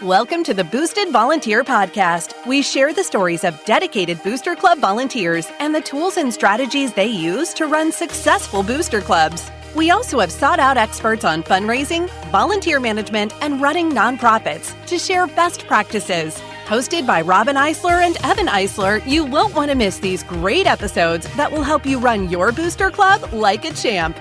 Welcome to the Boosted Volunteer Podcast. We share the stories of dedicated Booster Club volunteers and the tools and strategies they use to run successful booster clubs. We also have sought-out experts on fundraising, volunteer management, and running nonprofits to share best practices. Hosted by Robin Eissler and Evan Eissler, you won't want to miss these great episodes that will help you run your booster club like a champ.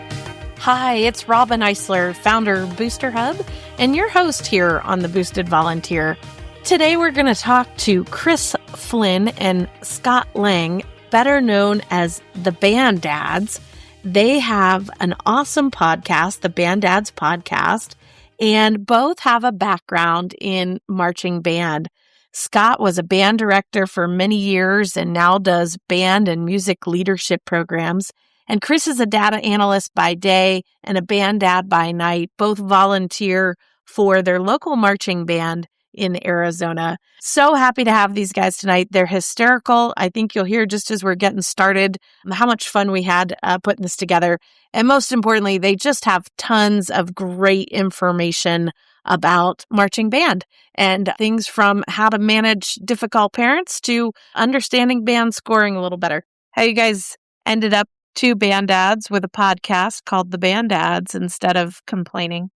Hi, it's Robin Eissler, founder of Booster Hub, and your host here on the Boosted Volunteer. Today we're going to talk to Chris Flynn and Scott Lang, better known as the Band Dads. They have an awesome podcast, the Band Dads Podcast, and both have a background in marching band. Scott was a band director for many years and now does band and music leadership programs. And Chris is a data analyst by day and a band dad by night. Both volunteer for their local marching band in Arizona. So happy to have these guys tonight. They're hysterical. I think you'll hear just as we're getting started how much fun we had putting this together. And most importantly, they just have tons of great information about marching band and things from how to manage difficult parents to understanding band scoring a little better. How you guys ended up two band dads with a podcast called The Band Dads instead of complaining?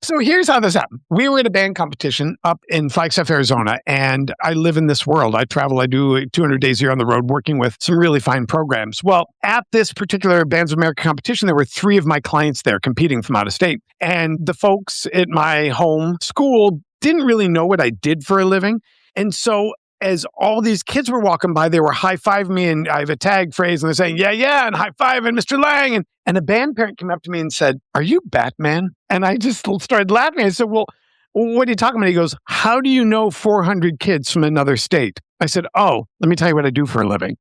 So here's how this happened. We were at a band competition up in Flagstaff, Arizona, and I live in this world. I travel. I do 200 days a year on the road working with some really fine programs. Well, at this particular Bands of America competition, there were 3 of my clients there competing from out of state. And the folks at my home school didn't really know what I did for a living. And so as all these kids were walking by, they were high-fiving me, and I have a tag phrase, and they're saying, yeah, and high-fiving Mr. Lang. And a band parent came up to me and said, "Are you Batman?" And I just started laughing. I said, well, what are you talking about? He goes, "How do you know 400 kids from another state?" I said, "Oh, let me tell you what I do for a living."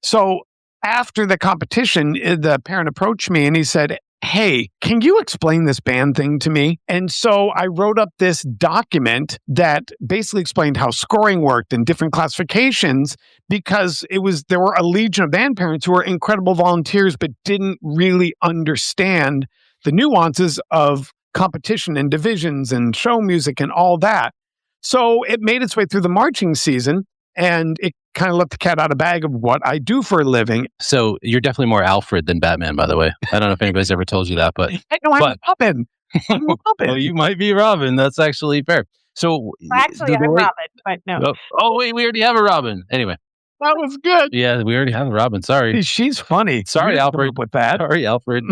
So after the competition, the parent approached me and he said, "Hey, can you explain this band thing to me?" And so I wrote up this document that basically explained how scoring worked and different classifications, because there were a legion of band parents who were incredible volunteers but didn't really understand the nuances of competition and divisions and show music and all that. So it made its way through the marching season, and it kind of let the cat out of the bag of what I do for a living. So you're definitely more Alfred than Batman, by the way. I don't know if anybody's ever told you that, but I'm Robin. I'm Robin. Well, you might be Robin. That's actually fair. So Actually, I'm Robin, but no. Oh, wait, we already have a Robin. Anyway. That was good. Yeah, we already have a Robin. Sorry. She's funny. Sorry, Alfred. With that. Sorry, Alfred.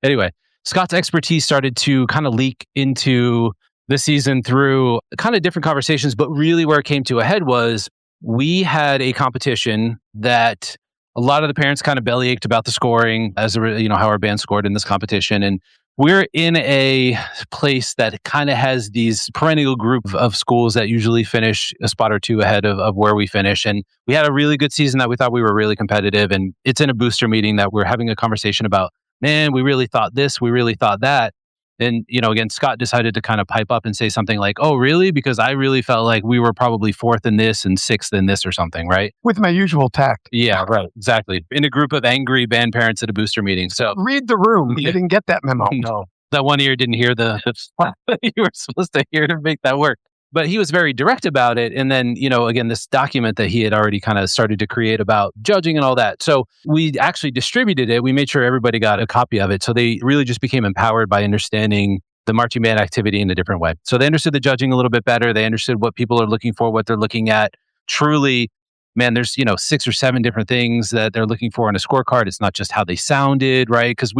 Anyway, Scott's expertise started to kind of leak into the season through kind of different conversations, but really where it came to a head was we had a competition that a lot of the parents kind of bellyached about the scoring as how our band scored in this competition. And we're in a place that kind of has these perennial group of schools that usually finish a spot or two ahead of where we finish. And we had a really good season that we thought we were really competitive. And it's in a booster meeting that we're having a conversation about, man, we really thought this, we really thought that. And, again, Scott decided to kind of pipe up and say something like, "Oh, really? Because I really felt like we were probably 4th in this and 6th in this," or something, right? With my usual tact. Yeah, right. Exactly. In a group of angry band parents at a booster meeting. So read the room. You didn't get that memo. No. That one ear didn't hear the that you were supposed to hear to make that work. But he was very direct about it. And then, again, this document that he had already kind of started to create about judging and all that. So we actually distributed it. We made sure everybody got a copy of it. So they really just became empowered by understanding the marching band activity in a different way. So they understood the judging a little bit better. They understood what people are looking for, what they're looking at. Truly, man, there's, 6 or 7 different things that they're looking for on a scorecard. It's not just how they sounded, right? Because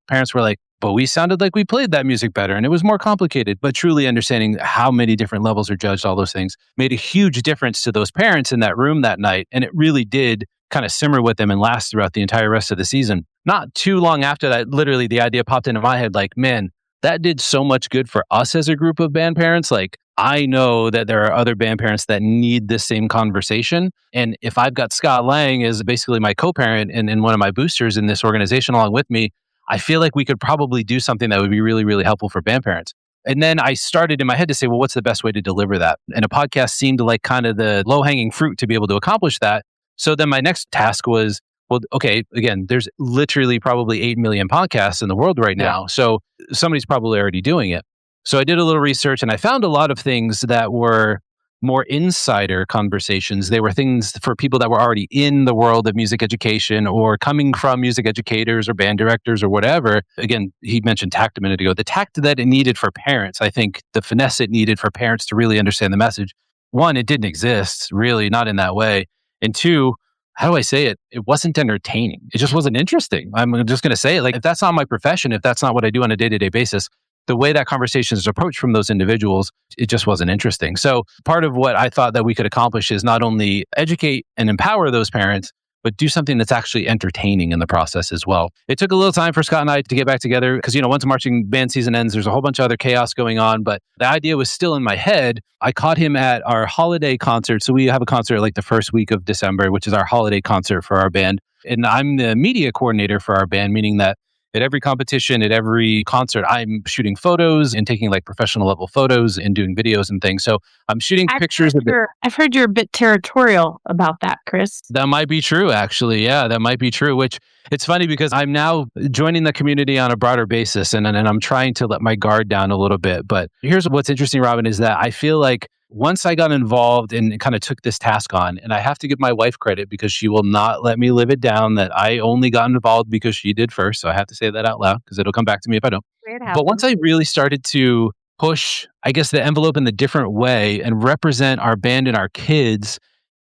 parents were like, but we sounded like we played that music better and it was more complicated. But truly understanding how many different levels are judged, all those things made a huge difference to those parents in that room that night. And it really did kind of simmer with them and last throughout the entire rest of the season. Not too long after that, literally the idea popped into my head like, man, that did so much good for us as a group of band parents. Like, I know that there are other band parents that need this same conversation. And if I've got Scott Lang as basically my co-parent and one of my boosters in this organization along with me, I feel like we could probably do something that would be really, really helpful for band parents. And then I started in my head to say, well, what's the best way to deliver that? And a podcast seemed like kind of the low-hanging fruit to be able to accomplish that. So then my next task was, well, okay, again, there's literally probably 8 million podcasts in the world right now. So somebody's probably already doing it. So I did a little research and I found a lot of things that were more insider conversations. They were things for people that were already in the world of music education or coming from music educators or band directors or whatever. Again, he mentioned tact a minute ago. The tact that it needed for parents, I think the finesse it needed for parents to really understand the message. One, it didn't exist, really, not in that way. And two, how do I say it? It wasn't entertaining. It just wasn't interesting. I'm just going to say it. Like, if that's not my profession, if that's not what I do on a day-to-day basis, the way that conversation is approached from those individuals, it just wasn't interesting. So part of what I thought that we could accomplish is not only educate and empower those parents, but do something that's actually entertaining in the process as well. It took a little time for Scott and I to get back together because, once marching band season ends, there's a whole bunch of other chaos going on, but the idea was still in my head. I caught him at our holiday concert. So we have a concert like the first week of December, which is our holiday concert for our band. And I'm the media coordinator for our band, meaning that at every competition, at every concert, I'm shooting photos and taking like professional level photos and doing videos and things. So I'm shooting pictures of it. I've heard you're a bit territorial about that, Chris. That might be true, actually. Yeah, that might be true, which it's funny because I'm now joining the community on a broader basis and I'm trying to let my guard down a little bit. But here's what's interesting, Robin, is that I feel like once I got involved and kind of took this task on, and I have to give my wife credit because she will not let me live it down that I only got involved because she did first. So I have to say that out loud because it'll come back to me if I don't. But once I really started to push, I guess, the envelope in a different way and represent our band and our kids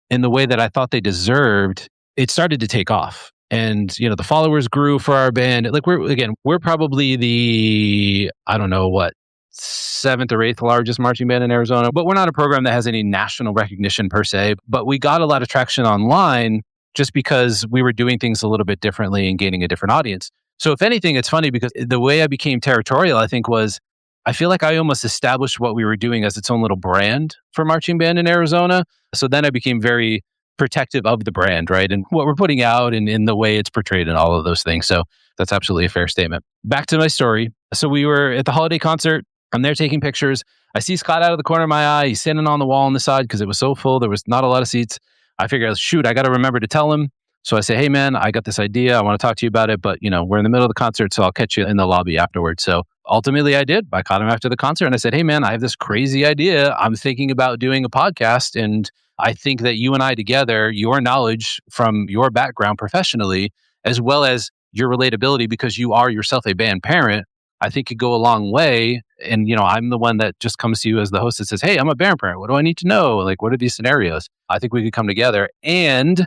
in the way that I thought they deserved, it started to take off. And, the followers grew for our band. Like we're probably the, I don't know what, 7th or 8th largest marching band in Arizona, but we're not a program that has any national recognition per se. But we got a lot of traction online just because we were doing things a little bit differently and gaining a different audience. So if anything, it's funny because the way I became territorial, I think was, I feel like I almost established what we were doing as its own little brand for marching band in Arizona. So then I became very protective of the brand, right? And what we're putting out and in the way it's portrayed and all of those things. So that's absolutely a fair statement. Back to my story. So we were at the holiday concert. I'm there taking pictures. I see Scott out of the corner of my eye. He's standing on the wall on the side because it was so full. There was not a lot of seats. I figured, shoot, I got to remember to tell him. So I say, hey, man, I got this idea. I want to talk to you about it. But, we're in the middle of the concert, so I'll catch you in the lobby afterwards. So ultimately I did. I caught him after the concert and I said, hey, man, I have this crazy idea. I'm thinking about doing a podcast. And I think that you and I together, your knowledge from your background professionally, as well as your relatability because you are yourself a band parent, I think could go a long way. And, I'm the one that just comes to you as the host that says, hey, I'm a band parent. What do I need to know? Like, what are these scenarios? I think we could come together and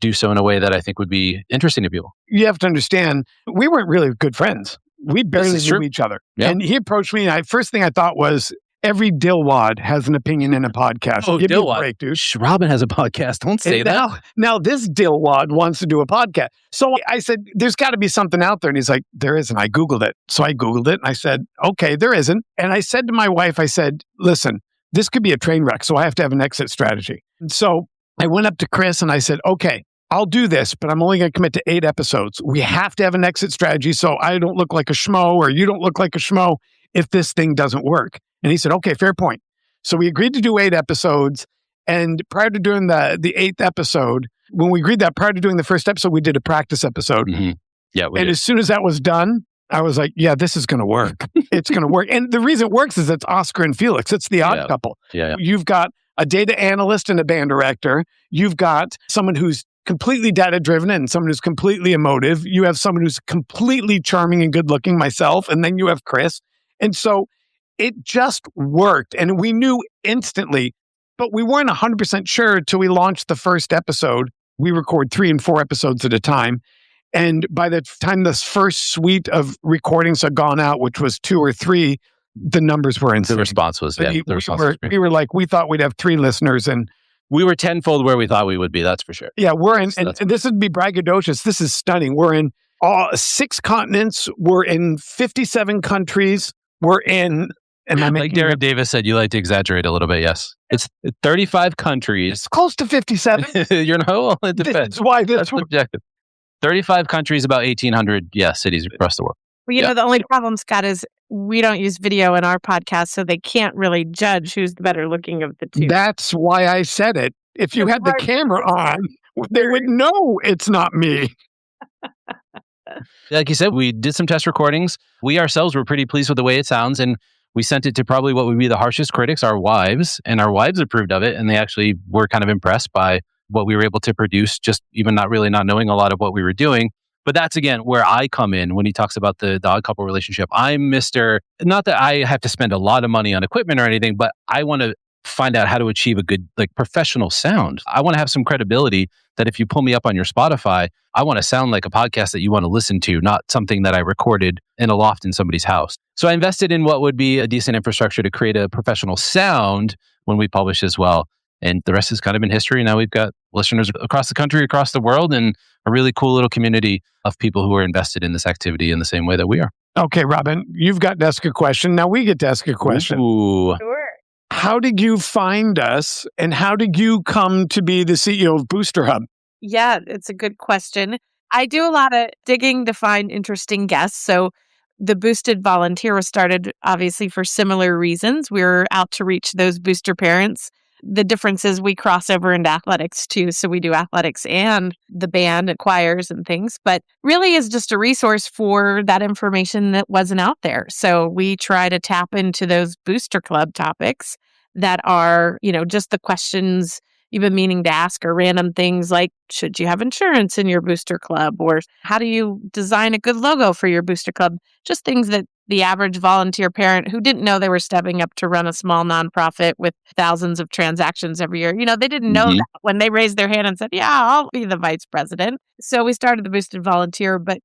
do so in a way that I think would be interesting to people. You have to understand, we weren't really good friends. We barely knew each other. Yeah. And he approached me, and first thing I thought was, every dillwad has an opinion in a podcast. Oh, Give me a dillwad. break, dude. Robin has a podcast. Don't say that. Now this dillwad wants to do a podcast. So I said, there's got to be something out there. And he's like, there isn't. I Googled it. So I Googled it and I said, okay, there isn't. And I said to my wife, I said, listen, this could be a train wreck. So I have to have an exit strategy. And so I went up to Chris and I said, okay, I'll do this, but I'm only going to commit to 8 episodes. We have to have an exit strategy so I don't look like a schmo or you don't look like a schmo if this thing doesn't work. And he said, okay, fair point. So we agreed to do 8 episodes. And prior to doing the 8th episode, when we agreed that prior to doing the first episode, we did a practice episode. Mm-hmm. Yeah. And as soon as that was done, I was like, yeah, this is going to work. It's going to work. And the reason it works is it's Oscar and Felix. It's the odd couple. Yeah. You've got a data analyst and a band director. You've got someone who's completely data driven and someone who's completely emotive. You have someone who's completely charming and good looking, myself. And then you have Chris. And so it just worked. And we knew instantly, but we weren't 100% sure till we launched the first episode. We record 3 and 4 episodes at a time. And by the time this first suite of recordings had gone out, which was 2 or 3, the numbers were insane. The response was, we were like, we thought we'd have 3 listeners and we were tenfold where we thought we would be. That's for sure. Yeah, we're in, and this would be braggadocious. This is stunning. We're in 6 continents. We're in 57 countries. We're in, like Derek Davis said, you like to exaggerate a little bit. Yes. It's 35 countries. It's close to 57. You're not, well, it depends. That's subjective. 35 countries, about 1,800, cities across the world. Well, the only problem, Scott, is we don't use video in our podcast, so they can't really judge who's the better looking of the two. That's why I said it. If you had the camera on, they would know it's not me. Like you said, we did some test recordings. We ourselves were pretty pleased with the way it sounds. And We sent it to probably what would be the harshest critics, our wives, and our wives approved of it. And they actually were kind of impressed by what we were able to produce, just even not knowing a lot of what we were doing. But that's, again, where I come in when he talks about the odd couple relationship. I'm not that I have to spend a lot of money on equipment or anything, but I want to find out how to achieve a good, professional sound. I want to have some credibility that if you pull me up on your Spotify, I want to sound like a podcast that you want to listen to, not something that I recorded in a loft in somebody's house. So I invested in what would be a decent infrastructure to create a professional sound when we publish as well. And the rest is kind of in history. Now we've got listeners across the country, across the world, and a really cool little community of people who are invested in this activity in the same way that we are. Okay, Robin, you've got to ask a question. Now we get to ask a question. Ooh. Sure. How did you find us, and how did you come to be the CEO of Booster Hub? Yeah, it's a good question. I do a lot of digging to find interesting guests. So the Boosted Volunteer was started obviously for similar reasons. We're out to reach those booster parents. The difference is we cross over into athletics too. So we do athletics and the band and choirs and things, but really is just a resource for that information that wasn't out there. So we try to tap into those booster club topics that are, just the questions you've been meaning to ask, or random things like, should you have insurance in your booster club? Or how do you design a good logo for your booster club? Just things that the average volunteer parent who didn't know they were stepping up to run a small nonprofit with thousands of transactions every year, they didn't know that when they raised their hand and said, yeah, I'll be the vice president. So we started the Boosted Volunteer, but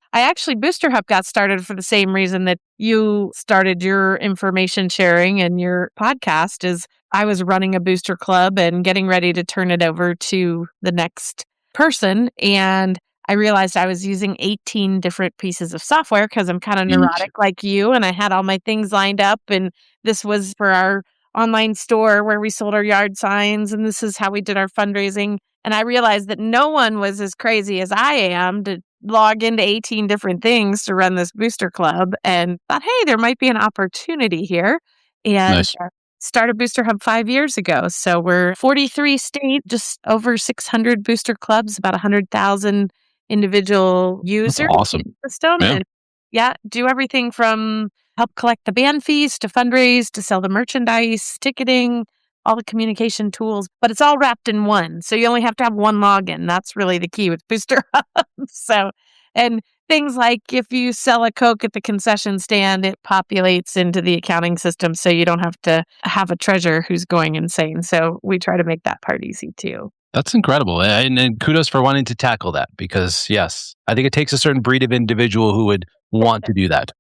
Booster Hub got started for the same reason that you started your information sharing and your podcast. Is I was running a booster club and getting ready to turn it over to the next person. And I realized I was using 18 different pieces of software because I'm kind of neurotic like you. And I had all my things lined up. And this was for our online store where we sold our yard signs. And this is how we did our fundraising. And I realized that no one was as crazy as I am to log into 18 different things to run this booster club, and thought, hey, there might be an opportunity here. And Nice. started Booster Hub 5 years ago. So we're 43 state, just over 600 booster clubs, about 100,000 individual users. That's awesome. In the system. Yeah. And do everything from help collect the band fees to fundraise to sell the merchandise, ticketing, all the communication tools, but it's all wrapped in one. So you only have to have one login. That's really the key with Booster Hub. And things like if you sell a Coke at the concession stand, it populates into the accounting system so you don't have to have a treasurer who's going insane. So we try to make that part easy too. That's incredible. And kudos for wanting to tackle that because, yes, I think it takes a certain breed of individual who would want to do that.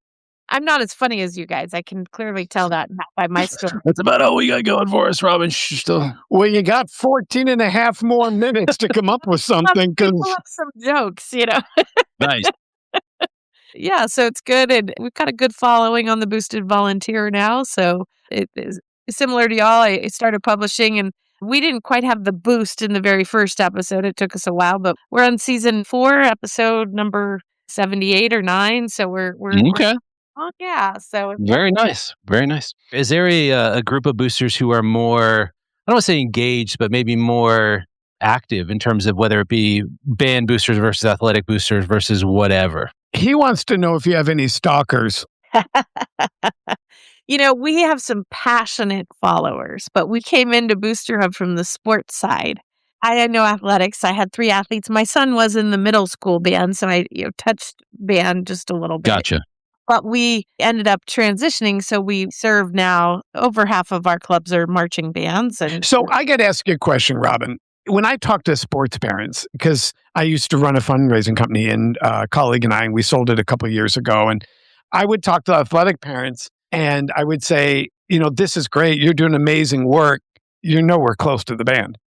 I'm not as funny as you guys. I can clearly tell that by my story. That's about all we got going for us, Robin. Still. Well, you got 14 and a half more minutes to come up with something. People have some jokes, Nice. Yeah, so it's good. And we've got a good following on the Boosted Volunteer now. So it is similar to y'all. I started publishing and we didn't quite have the boost in the very first episode. It took us a while, but we're on season 4, episode number 78 or 9. So we're Okay. Oh, yeah. So Very nice. Very nice. Is there a group of boosters who are more, I don't want to say engaged, but maybe more active in terms of whether it be band boosters versus athletic boosters versus whatever? He wants to know if you have any stalkers. we have some passionate followers, but we came into Booster Hub from the sports side. I had no athletics. I had 3 athletes. My son was in the middle school band, so I touched band just a little bit. Gotcha. But we ended up transitioning, so we serve now. Over half of our clubs are marching bands. And So I got to ask you a question, Robin. When I talk to sports parents, because I used to run a fundraising company, and a colleague and we sold it a couple of years ago, and I would talk to athletic parents, and I would say, this is great. You're doing amazing work. You're nowhere close to the band.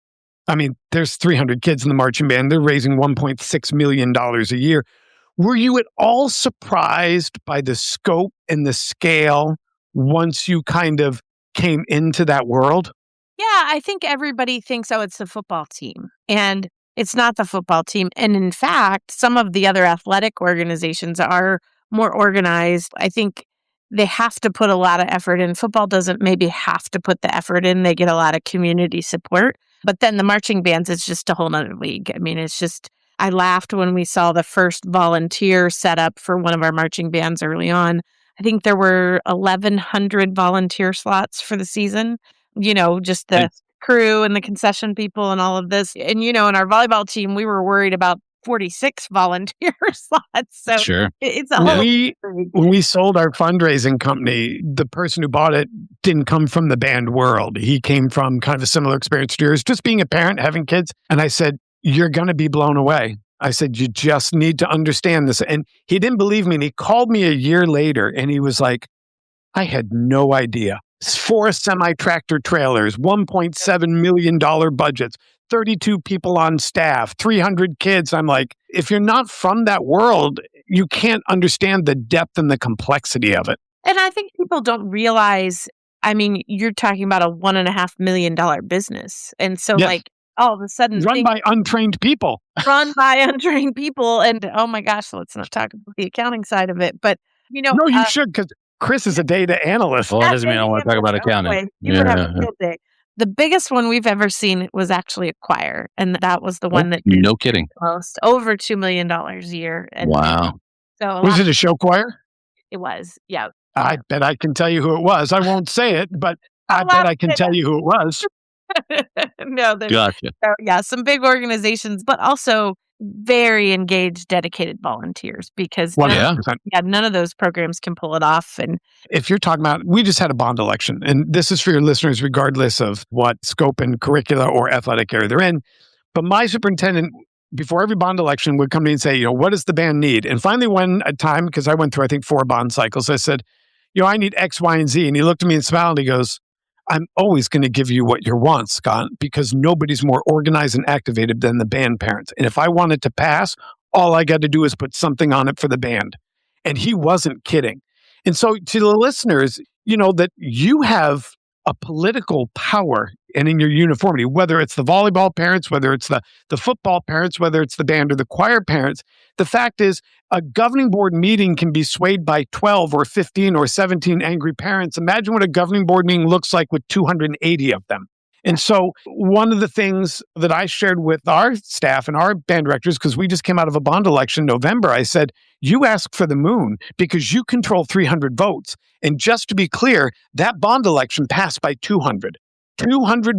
I mean, there's 300 kids in the marching band. They're raising $1.6 million a year. Were you at all surprised by the scope and the scale once you kind of came into that world? yeah, I think everybody thinks, oh, it's the football team. And it's not the football team. And in fact, some of the other athletic organizations are more organized. I think they have to put a lot of effort in. Football doesn't maybe have to put the effort in. They get a lot of community support. But then the marching bands, it's just a whole nother league. I mean, it's just, I laughed when we saw the first volunteer set up for one of our marching bands early on. I think there were 1,100 volunteer slots for the season. Just the crew and the concession people and all of this. And, in our volleyball team, we were worried about 46 volunteer slots. So Sure. It's a whole. When we sold our fundraising company, the person who bought it didn't come from the band world. He came from kind of a similar experience to yours, just being a parent, having kids. And I said, you're going to be blown away. I said, you just need to understand this. And he didn't believe me. And he called me a year later and he was like, I had no idea. 4 semi-tractor trailers, $1.7 million budgets, 32 people on staff, 300 kids. I'm like, if you're not from that world, you can't understand the depth and the complexity of it. And I think people don't realize, you're talking about a $1.5 million business. And so Yes. all of a sudden Run by untrained people. And oh my gosh, let's not talk about the accounting side of it. But No, you should, because Chris is a data analyst. Well, that doesn't mean I want to talk about accounting. You would have a field day. The biggest one we've ever seen was actually a choir, and that was the one that did No kidding. most over $2 million a year. And Wow. So Was it a show choir? It was, yeah. I bet I can tell you who it was. I won't say it, but I bet I can tell you who it was. No, Gotcha. Some big organizations, but also very engaged, dedicated volunteers because 100%. none of those programs can pull it off. And if you're talking about, we just had a bond election, and this is for your listeners, regardless of what scope and curricula or athletic area they're in. But my superintendent, before every bond election, would come to me and say, what does the band need? And finally, one time, because I went through, I think, 4 bond cycles, I said, I need X, Y, and Z. And he looked at me and smiled, and he goes, I'm always going to give you what you want, Scott, because nobody's more organized and activated than the band parents. And if I want it to pass, all I got to do is put something on it for the band. And he wasn't kidding. And so to the listeners, that you have a political power and in your uniformity, whether it's the volleyball parents, whether it's the football parents, whether it's the band or the choir parents, the fact is a governing board meeting can be swayed by 12 or 15 or 17 angry parents. Imagine what a governing board meeting looks like with 280 of them. And so one of the things that I shared with our staff and our band directors, because we just came out of a bond election in November, I said, you ask for the moon because you control 300 votes. And just to be clear, that bond election passed by 200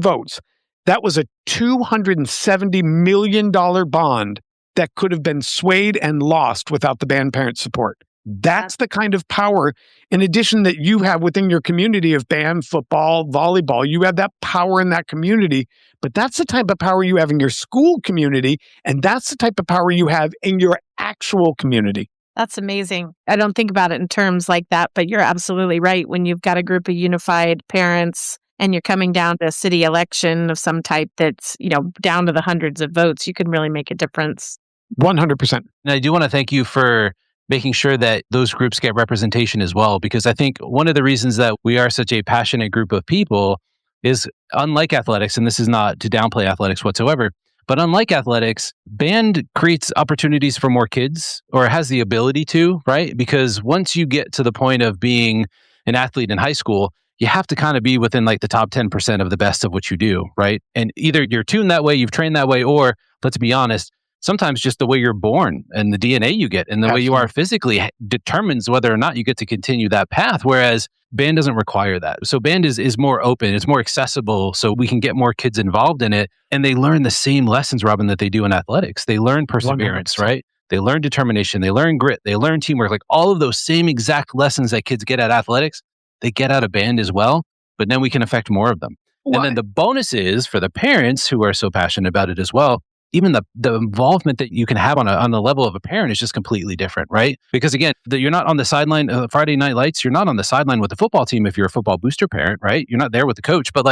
votes. That was a $270 million bond that could have been swayed and lost without the band parent support. That's the kind of power, in addition, that you have within your community of band, football, volleyball. You have that power in that community, but that's the type of power you have in your school community, and that's the type of power you have in your actual community. That's amazing. I don't think about it in terms like that, but you're absolutely right. When you've got a group of unified parents and you're coming down to a city election of some type that's, down to the hundreds of votes, you can really make a difference. 100%. And I do want to thank you for making sure that those groups get representation as well, because I think one of the reasons that we are such a passionate group of people is, unlike athletics, and this is not to downplay athletics whatsoever, but unlike athletics, band creates opportunities for more kids, or has the ability to, right? Because once you get to the point of being an athlete in high school, you have to kind of be within the top 10% of the best of what you do, right? And either you're tuned that way, you've trained that way, or let's be honest, sometimes just the way you're born and the DNA you get and the way you are physically determines whether or not you get to continue that path. Whereas band doesn't require that. So band is more open, it's more accessible, so we can get more kids involved in it. And they learn the same lessons, Robin, that they do in athletics. They learn perseverance, 100%. Right? They learn determination, they learn grit, they learn teamwork, all of those same exact lessons that kids get at athletics, they get out of band as well, but then we can affect more of them. What? And then the bonus is for the parents who are so passionate about it as well, even the involvement that you can have on the level of a parent is just completely different, right? Because again, you're not on the sideline, Friday Night Lights, you're not on the sideline with the football team if you're a football booster parent, right? You're not there with the coach, but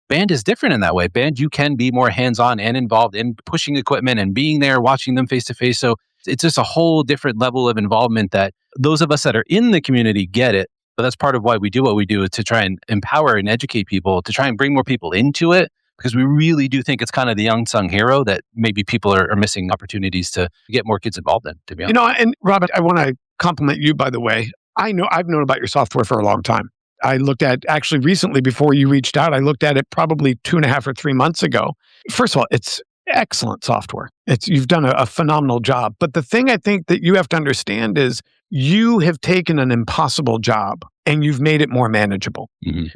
band is different in that way. Band, you can be more hands-on and involved in pushing equipment and being there, watching them face-to-face. So it's just a whole different level of involvement that those of us that are in the community get it. But that's part of why we do what we do, is to try and empower and educate people, to try and bring more people into it, because we really do think it's kind of the unsung hero that maybe people are missing opportunities to get more kids involved in, to be honest. And Robin, I want to compliment you, by the way. I've known about your software for a long time. I looked at, actually recently, before you reached out, I looked at it probably 2.5 or 3 months ago. First of all, it's excellent software. You've done a phenomenal job. But the thing I think that you have to understand is you have taken an impossible job and you've made it more manageable.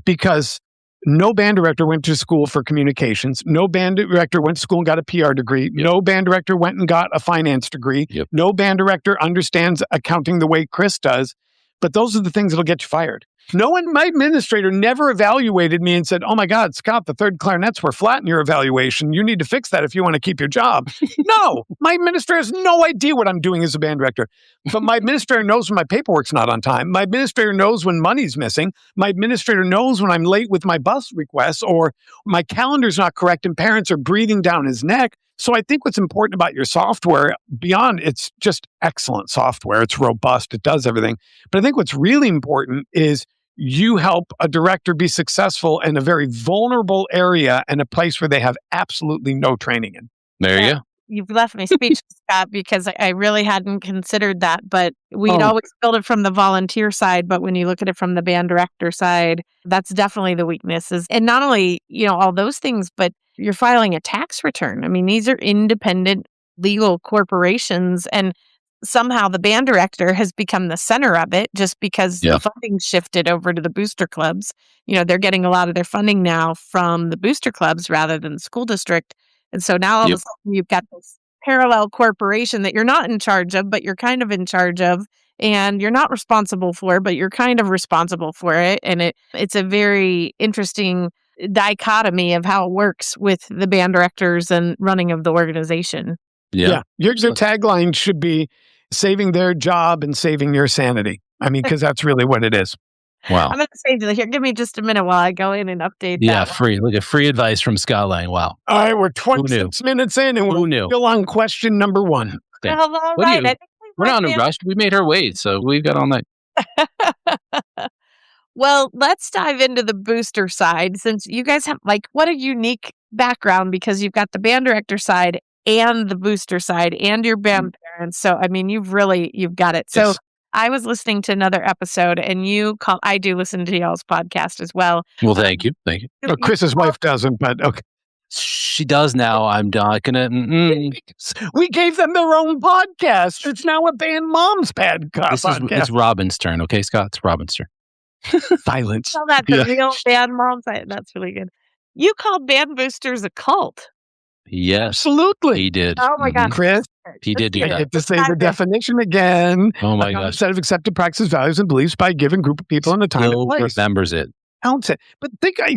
Because no band director went to school for communications. No band director went to school and got a PR degree. No band director went and got a finance degree. No band director understands accounting the way Chris does. But those are the things that'll get you fired. My administrator never evaluated me and said, "Oh my God, Scott, the third clarinets were flat in your evaluation. You need to fix that if you want to keep your job." No, my administrator has no idea what I'm doing as a band director. But my administrator knows when my paperwork's not on time. My administrator knows when money's missing. My administrator knows when I'm late with my bus requests or my calendar's not correct and parents are breathing down his neck. So I think what's important about your software, beyond it's just excellent software, it's robust, it does everything. But I think what's really important is you help a director be successful in a very vulnerable area and a place where they have absolutely no training in. There you go. You've left me speechless, Scott, because I really hadn't considered that. But we'd always build it from the volunteer side. But when you look at it from the band director side, that's definitely the weaknesses. And not only, all those things, but you're filing a tax return. I mean, these are independent legal corporations. And somehow the band director has become the center of it just because the funding shifted over to the booster clubs. They're getting a lot of their funding now from the booster clubs rather than the school district. And so now all of a sudden you've got this parallel corporation that you're not in charge of, but you're kind of in charge of, and you're not responsible for, but you're kind of responsible for it. And it's a very interesting dichotomy of how it works with the band directors and running of the organization. Yeah. Your tagline should be saving their job and saving your sanity. I mean, because that's really what it is. Wow. I'm going to say, here, give me just a minute while I go in and update that. Yeah, free. Look at free advice from Scott Lang. Wow. All right, we're 26 minutes in and we're still on question number 1. Well, all right. We're not in a rush. We made her wait, so we've got all night. Well, let's dive into the booster side since you guys have what a unique background because you've got the band director side and the booster side and your band parents. So, I mean, you've got it. So I was listening to another episode and I do listen to y'all's podcast as well. Well, thank you. Thank you. Well, Chris's wife doesn't, but okay. She does now. I'm not going to. We gave them their own podcast. It's now a band mom's podcast. It's Robin's turn. Okay, Scott? It's Robin's turn. Silence. Tell that the real band mom's. That's really good. You called band boosters a cult. Yes. Absolutely. He did. Oh my God. Chris. He did do I that. get to say the definition again. Oh my gosh. Set of accepted practices, values, and beliefs by a given group of people in a time and place. Remembers it. But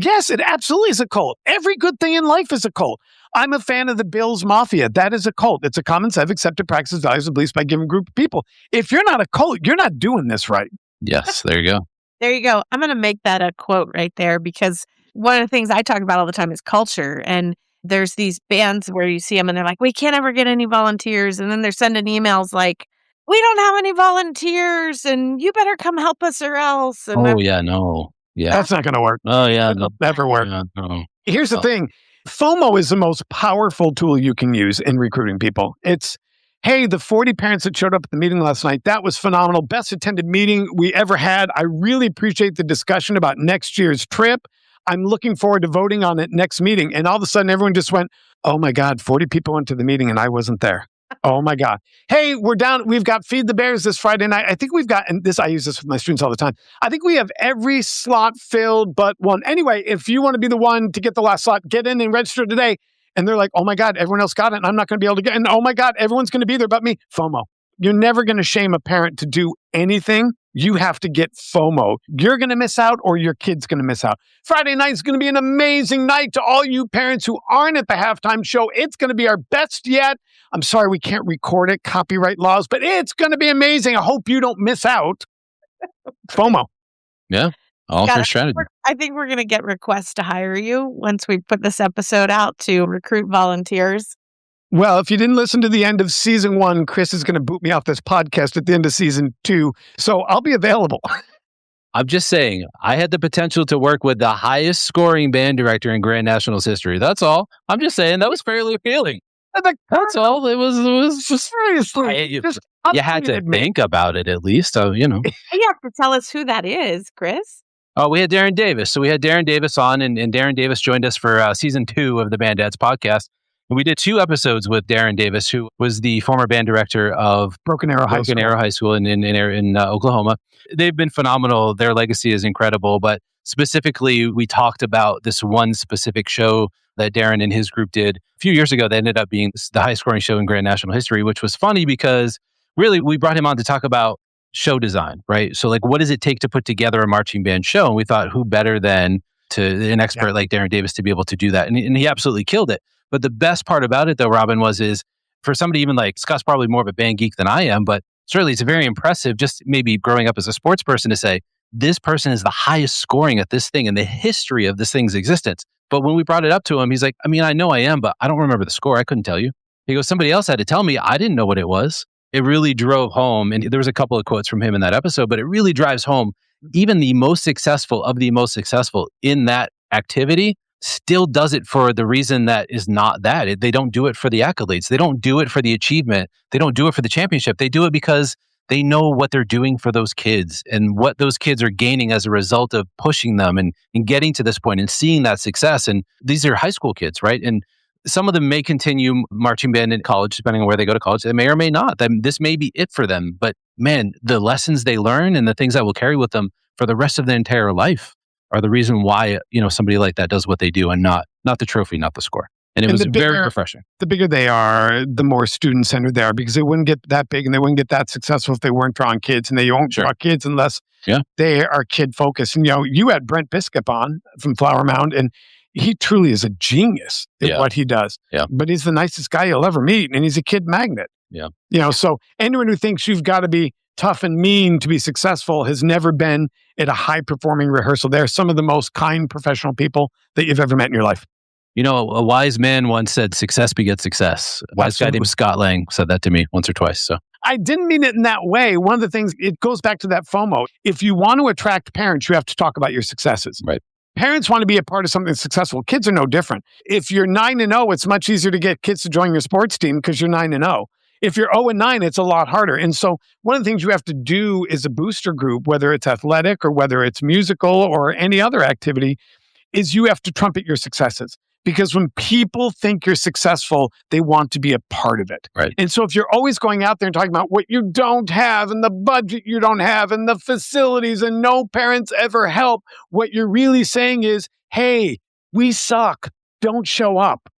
yes, it absolutely is a cult. Every good thing in life is a cult. I'm a fan of the Bills Mafia. That is a cult. It's a common set of accepted practices, values, and beliefs by a given group of people. If you're not a cult, you're not doing this right. Yes, there you go. There you go. I'm going to make that a quote right there because one of the things I talk about all the time is culture. And there's these bands where you see them and they're like, we can't ever get any volunteers. And then they're sending emails like, we don't have any volunteers and you better come help us or else. And That's not going to work. Oh, yeah. It'll never work. Yeah, no. Here's the thing. FOMO is the most powerful tool you can use in recruiting people. It's, hey, the 40 parents that showed up at the meeting last night, that was phenomenal. Best attended meeting we ever had. I really appreciate the discussion about next year's trip. I'm looking forward to voting on it next meeting. And all of a sudden, everyone just went, oh my God, 40 people went to the meeting and I wasn't there. Oh my God. Hey, we're down. We've got Feed the Bears this Friday night. I think we've got, and I use this with my students all the time. I think we have every slot filled but one. Anyway, if you want to be the one to get the last slot, get in and register today. And they're like, oh my God, everyone else got it and I'm not going to be able to get in. Oh my God, everyone's going to be there but me. FOMO. You're never going to shame a parent to do anything. You have to get FOMO. You're going to miss out or your kid's going to miss out. Friday night is going to be an amazing night to all you parents who aren't at the halftime show. It's going to be our best yet. I'm sorry we can't record it, copyright laws, but it's going to be amazing. I hope you don't miss out. FOMO. Yeah. All for strategy. I think we're going to get requests to hire you once we put this episode out to recruit volunteers. Well, if you didn't listen to the end of season 1, Chris is going to boot me off this podcast at the end of season 2. So I'll be available. I'm just saying, I had the potential to work with the highest scoring band director in Grand Nationals history. That's all. I'm just saying that was fairly appealing. That's all. It was just seriously. You had to think about it at least. You know. You have to tell us who that is, Chris. Oh, we had Darren Davis. So we had Darren Davis on, and Darren Davis joined us for season 2 of the Band Dads podcast. We did 2 episodes with Darren Davis, who was the former band director of Broken Arrow High School in Oklahoma. They've been phenomenal. Their legacy is incredible. But specifically, we talked about this one specific show that Darren and his group did a few years ago that ended up being the highest scoring show in Grand National history, which was funny because really we brought him on to talk about show design, right? So like, what does it take to put together a marching band show? And we thought, who better than an expert like Darren Davis to be able to do that? And he absolutely killed it. But the best part about it though, Robin, is for somebody even like Scott's probably more of a band geek than I am, but certainly it's very impressive just maybe growing up as a sports person to say, this person is the highest scoring at this thing in the history of this thing's existence. But when we brought it up to him, he's like, I mean, I know I am, but I don't remember the score. I couldn't tell you. He goes, somebody else had to tell me. I didn't know what it was. It really drove home. And there was a couple of quotes from him in that episode, but it really drives home. Even the most successful of the most successful in that activity still does it for the reason that is not that. They don't do it for the accolades. They don't do it for the achievement. They don't do it for the championship. They do it because they know what they're doing for those kids and what those kids are gaining as a result of pushing them and getting to this point and seeing that success. And these are high school kids, right? And some of them may continue marching band in college, depending on where they go to college. They may or may not. This may be it for them. But man, the lessons they learn and the things that will carry with them for the rest of their entire life are the reason why, somebody like that does what they do and not the trophy, not the score. And it was very refreshing. The bigger they are, the more student-centered they are because they wouldn't get that big and they wouldn't get that successful if they weren't drawing kids. And they won't draw kids unless they are kid-focused. And, you had Brent Biscup on from Flower Mound, and he truly is a genius at what he does. Yeah. But he's the nicest guy you'll ever meet, and he's a kid magnet. Yeah. So anyone who thinks you've got to be tough and mean to be successful has never been at a high-performing rehearsal. They're some of the most kind professional people that you've ever met in your life. A wise man once said, success begets success. A wise guy named Scott Lang said that to me once or twice. So I didn't mean it in that way. One of the things, it goes back to that FOMO. If you want to attract parents, you have to talk about your successes. Right. Parents want to be a part of something successful. Kids are no different. If you're 9-0, it's much easier to get kids to join your sports team because you're 9-0. If you're 0-9, it's a lot harder. And so one of the things you have to do is a booster group, whether it's athletic or whether it's musical or any other activity, is you have to trumpet your successes. Because when people think you're successful, they want to be a part of it. Right. And so if you're always going out there and talking about what you don't have and the budget you don't have and the facilities and no parents ever help, what you're really saying is, hey, we suck. Don't show up.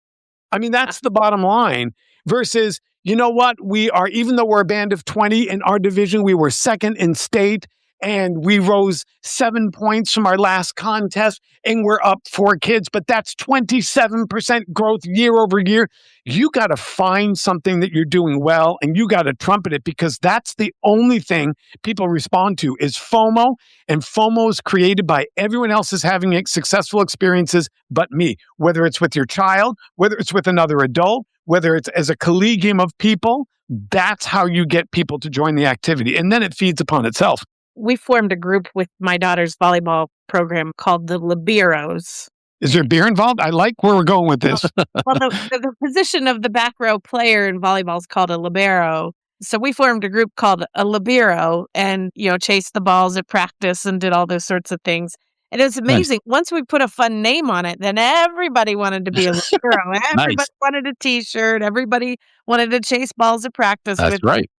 I mean, that's the bottom line versus, you know what? We are, even though we're a band of 20 in our division, we were second in state. And we rose 7 points from our last contest and we're up 4 kids, but that's 27% growth year over year. You got to find something that you're doing well and you got to trumpet it because that's the only thing people respond to is FOMO. And FOMO is created by everyone else is having successful experiences but me, whether it's with your child, whether it's with another adult, whether it's as a collegium of people. That's how you get people to join the activity. And then it feeds upon itself. We formed a group with my daughter's volleyball program called the Liberos. Is there beer involved? I like where we're going with this. Well, the position of the back row player in volleyball is called a libero. So we formed a group called a libero and, chased the balls at practice and did all those sorts of things. And it was amazing. Nice. Once we put a fun name on it, then everybody wanted to be a libero. Everybody wanted a T-shirt. Everybody wanted to chase balls at practice. That's right.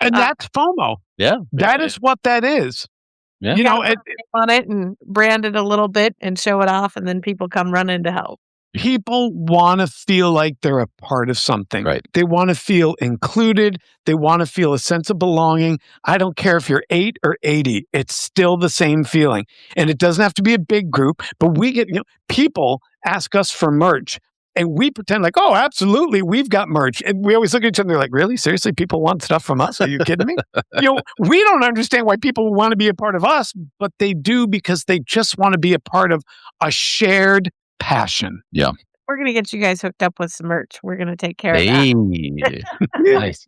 And that's FOMO. Yeah. That is what that is. Yeah. On it and brand it a little bit and show it off, and then people come running to help. People want to feel like they're a part of something. Right. They want to feel included. They want to feel a sense of belonging. I don't care if you're 8 or 80. It's still the same feeling. And it doesn't have to be a big group, but we get, people ask us for merch. And we pretend like, oh, absolutely, we've got merch. And we always look at each other like, really? Seriously? People want stuff from us? Are you kidding me? We don't understand why people want to be a part of us, but they do because they just want to be a part of a shared passion. Yeah. We're going to get you guys hooked up with some merch. We're going to take care of that. Nice.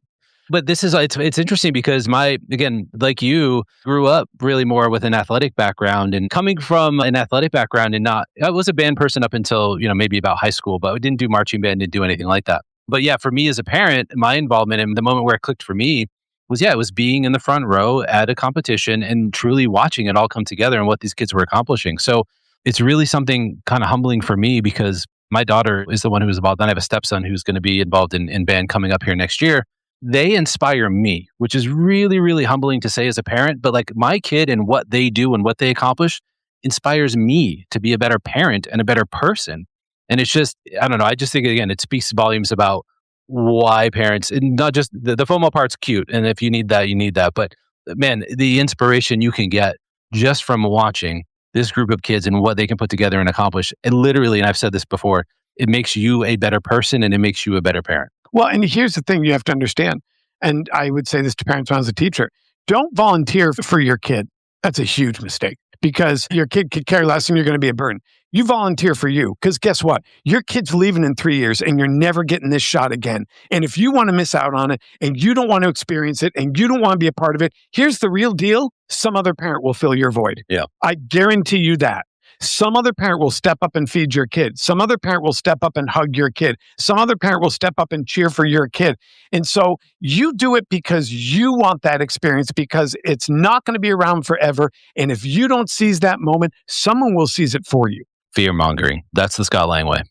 But this is, it's interesting because again, like you, grew up really more with an athletic background and coming from an athletic background I was a band person up until, maybe about high school, but I didn't do marching band, didn't do anything like that. But yeah, for me as a parent, my involvement and the moment where it clicked for me was, it was being in the front row at a competition and truly watching it all come together and what these kids were accomplishing. So it's really something kind of humbling for me because My daughter is the one who's involved. And I have a stepson who's going to be involved in band coming up here next year. They inspire me, which is really, really humbling to say as a parent. But like my kid and what they do and what they accomplish inspires me to be a better parent and a better person. And it's just, I don't know. I just think, again, it speaks volumes about why parents, and not just the FOMO part's cute. And if you need that, you need that. But man, the inspiration you can get just from watching this group of kids and what they can put together and accomplish. It literally, and I've said this before, it makes you a better person and it makes you a better parent. Well, and here's the thing you have to understand. And I would say this to parents when I was a teacher. Don't volunteer for your kid. That's a huge mistake because your kid could care less and you're going to be a burden. You volunteer for you because guess what? Your kid's leaving in 3 years and you're never getting this shot again. And if you want to miss out on it and you don't want to experience it and you don't want to be a part of it, here's the real deal. Some other parent will fill your void. Yeah. I guarantee you that. Some other parent will step up and feed your kid. Some other parent will step up and hug your kid. Some other parent will step up and cheer for your kid. And so you do it because you want that experience because it's not going to be around forever. And if you don't seize that moment, someone will seize it for you. Fear mongering. That's the Scott Lang way.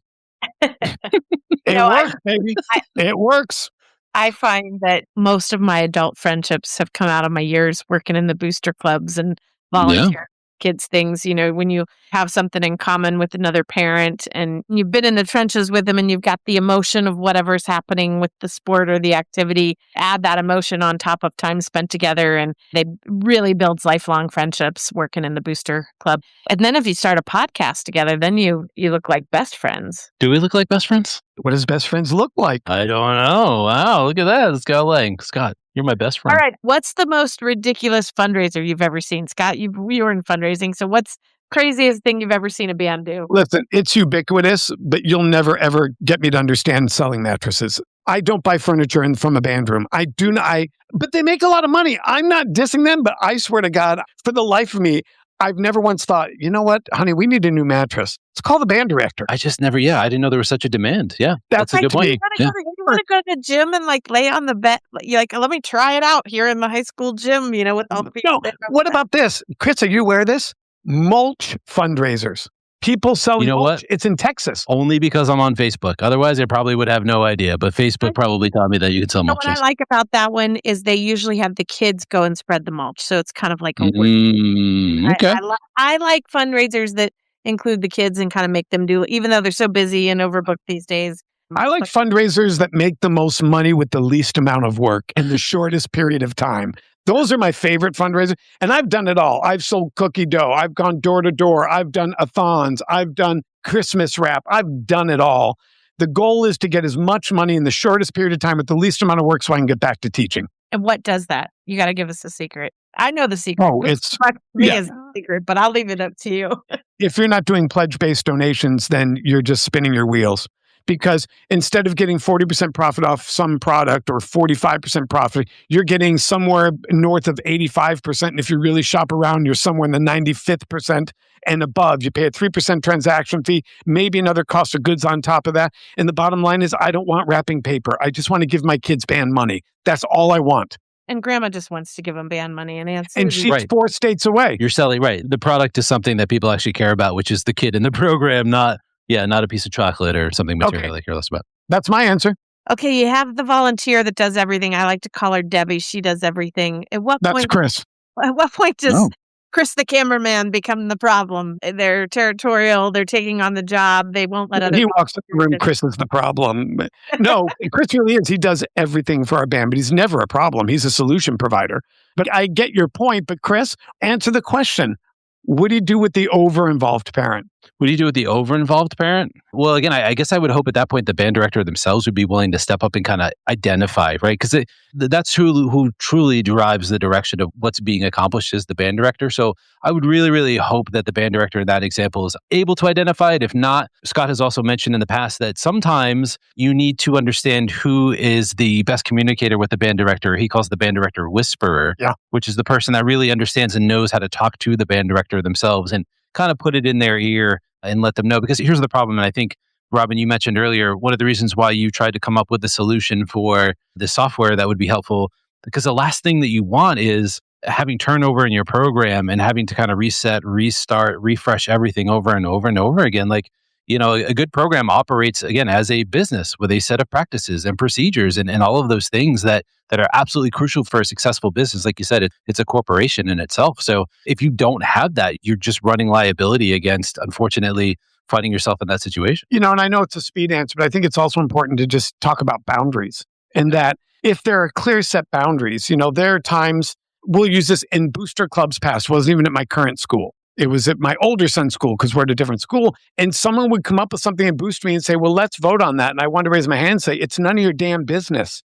It works, baby. It works. I find that most of my adult friendships have come out of my years working in the booster clubs and volunteer kids things. You know, when you have something in common with another parent and you've been in the trenches with them and you've got the emotion of whatever's happening with the sport or the activity, add that emotion on top of time spent together and they really builds lifelong friendships working in the booster club. And then if you start a podcast together, then you look like best friends. Do we look like best friends? What does best friends look like? I don't know. Wow, look at that. Scott Lang. Scott, you're my best friend. All right. What's the most ridiculous fundraiser you've ever seen? Scott, you were in fundraising. So what's craziest thing you've ever seen a band do? Listen, it's ubiquitous, but you'll never, ever get me to understand selling mattresses. I don't buy furniture from a band room. I do not. But they make a lot of money. I'm not dissing them, but I swear to God, for the life of me, I've never once thought, you know what, honey, we need a new mattress. Let's call the band director. I just never, I didn't know there was such a demand. Yeah, that's a good point. You want to go to the gym and like lay on the bed? You're like, let me try it out here in the high school gym, you know, with all the people. No, what about this? Chris, are you aware of this? Mulch fundraisers. People selling mulch. It's in Texas. Only because I'm on Facebook. Otherwise, I probably would have no idea. But Facebook probably taught me that you could sell mulch. What I like about that one is they usually have the kids go and spread the mulch. So it's kind of like a work. Okay. I like fundraisers that include the kids and kind of make them do, even though they're so busy and overbooked these days. I like fundraisers that make the most money with the least amount of work in the shortest period of time. Those are my favorite fundraisers. And I've done it all. I've sold cookie dough. I've gone door to door. I've done a-thons. I've done Christmas wrap. I've done it all. The goal is to get as much money in the shortest period of time with the least amount of work so I can get back to teaching. And what does that? You got to give us a secret. I know the secret. Oh, it's me as a secret, but I'll leave it up to you. If you're not doing pledge-based donations, then you're just spinning your wheels. Because instead of getting 40% profit off some product or 45% profit, you're getting somewhere north of 85%. And if you really shop around, you're somewhere in the 95th percent and above. You pay a 3% transaction fee, maybe another cost of goods on top of that. And the bottom line is, I don't want wrapping paper. I just want to give my kids band money. That's all I want. And grandma just wants to give them band money and answer. And she's 4 states away. You're selling, right. The product is something that people actually care about, which is the kid in the program, not a piece of chocolate or something material they care less about. That's my answer. Okay, you have the volunteer that does everything. I like to call her Debbie. She does everything. That's Chris. At what point does Chris the cameraman become the problem? They're territorial. They're taking on the job. They won't let He walks in the room, Chris is the problem. No, Chris really is. He does everything for our band, but he's never a problem. He's a solution provider. But I get your point. But Chris, answer the question. What do you do with the over-involved parent? What do you do with the over-involved parent? Well, again, I guess I would hope at that point the band director themselves would be willing to step up and kind of identify, right? Because that's who truly drives the direction of what's being accomplished is the band director. So I would really, really hope that the band director in that example is able to identify it. If not, Scott has also mentioned in the past that sometimes you need to understand who is the best communicator with the band director. He calls the band director whisperer, which is the person that really understands and knows how to talk to the band director themselves and kind of put it in their ear and let them know. Because here's the problem, and I think, Robin, you mentioned earlier, one of the reasons why you tried to come up with the solution for the software that would be helpful, because the last thing that you want is having turnover in your program and having to kind of reset, restart, refresh everything over and over and over again. Like, A good program operates, again, as a business with a set of practices and procedures and all of those things that are absolutely crucial for a successful business. Like you said, it's a corporation in itself. So if you don't have that, you're just running liability against, unfortunately, finding yourself in that situation. And I know it's a speed answer, but I think it's also important to just talk about boundaries. And that if there are clear set boundaries, there are times, we'll use this in booster clubs past, wasn't even at my current school. It was at my older son's school because we're at a different school. And someone would come up with something and boost me and say, well, let's vote on that. And I wanted to raise my hand and say, it's none of your damn business.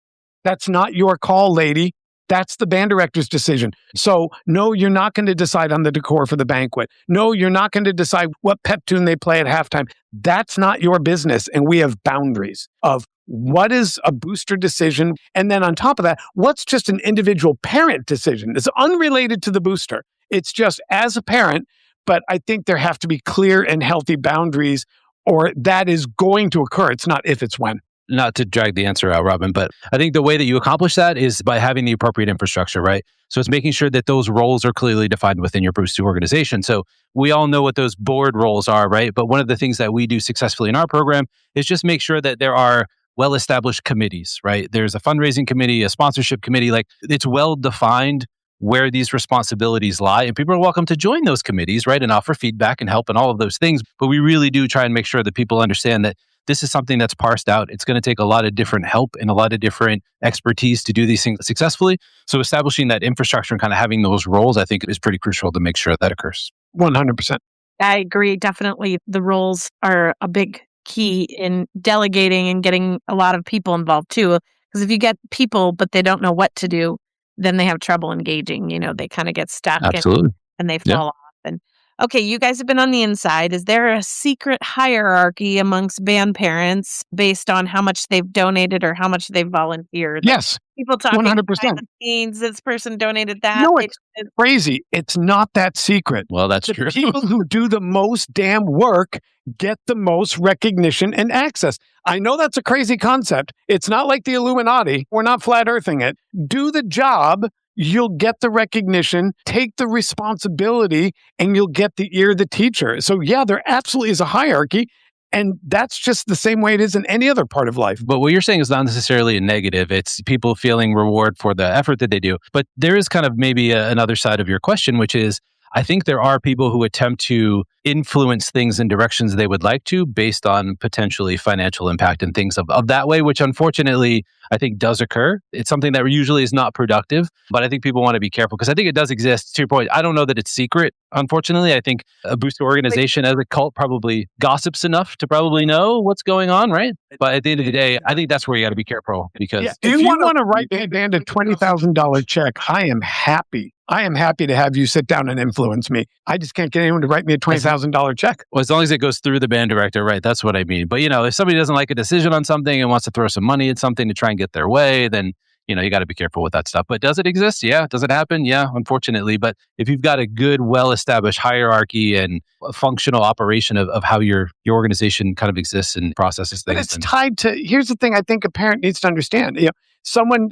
That's not your call, lady. That's the band director's decision. So no, you're not going to decide on the decor for the banquet. No, you're not going to decide what pep tune they play at halftime. That's not your business. And we have boundaries of what is a booster decision. And then on top of that, what's just an individual parent decision? It's unrelated to the booster. It's just as a parent, but I think there have to be clear and healthy boundaries, or that is going to occur. It's not if, it's when. Not to drag the answer out, Robin, but I think the way that you accomplish that is by having the appropriate infrastructure, right? So it's making sure that those roles are clearly defined within your booster organization. So we all know what those board roles are, right? But one of the things that we do successfully in our program is just make sure that there are well-established committees, right? There's a fundraising committee, a sponsorship committee, like it's well-defined where these responsibilities lie. And people are welcome to join those committees, right? And offer feedback and help and all of those things. But we really do try and make sure that people understand that this is something that's parsed out. It's going to take a lot of different help and a lot of different expertise to do these things successfully. So establishing that infrastructure and kind of having those roles, I think, is pretty crucial to make sure that occurs. 100%. I agree. Definitely. The roles are a big key in delegating and getting a lot of people involved too. Because if you get people, but they don't know what to do, then they have trouble engaging. They kind of get stuck and they fall off. And okay, you guys have been on the inside. Is there a secret hierarchy amongst band parents based on how much they've donated or how much they've volunteered? Yes. People talking 100%. behind the scenes, this person donated that. No, it's crazy. It's not that secret. Well, that's the true. People who do the most damn work get the most recognition and access. I know that's a crazy concept. It's not like the Illuminati. We're not flat earthing it. Do the job, you'll get the recognition, take the responsibility, and you'll get the ear of the teacher. So yeah, there absolutely is a hierarchy. And that's just the same way it is in any other part of life. But what you're saying is not necessarily a negative. It's people feeling reward for the effort that they do. But there is kind of maybe another side of your question, which is, I think there are people who attempt to influence things in directions they would like to based on potentially financial impact and things of that way, which unfortunately I think does occur. It's something that usually is not productive, but I think people want to be careful because I think it does exist. To your point, I don't know that it's secret. Unfortunately, I think a booster organization as a cult probably gossips enough to probably know what's going on, right? But at the end of the day, I think that's where you got to be careful because if you want to write a band a $20,000 check, I am happy. I am happy to have you sit down and influence me. I just can't get anyone to write me a $20,000 check. Well, as long as it goes through the band director, right? That's what I mean. But, if somebody doesn't like a decision on something and wants to throw some money at something to try and get their way, then, you got to be careful with that stuff. But does it exist? Yeah. Does it happen? Yeah, unfortunately. But if you've got a good, well-established hierarchy and a functional operation of how your organization kind of exists and processes things. But it's tied to, here's the thing I think a parent needs to understand.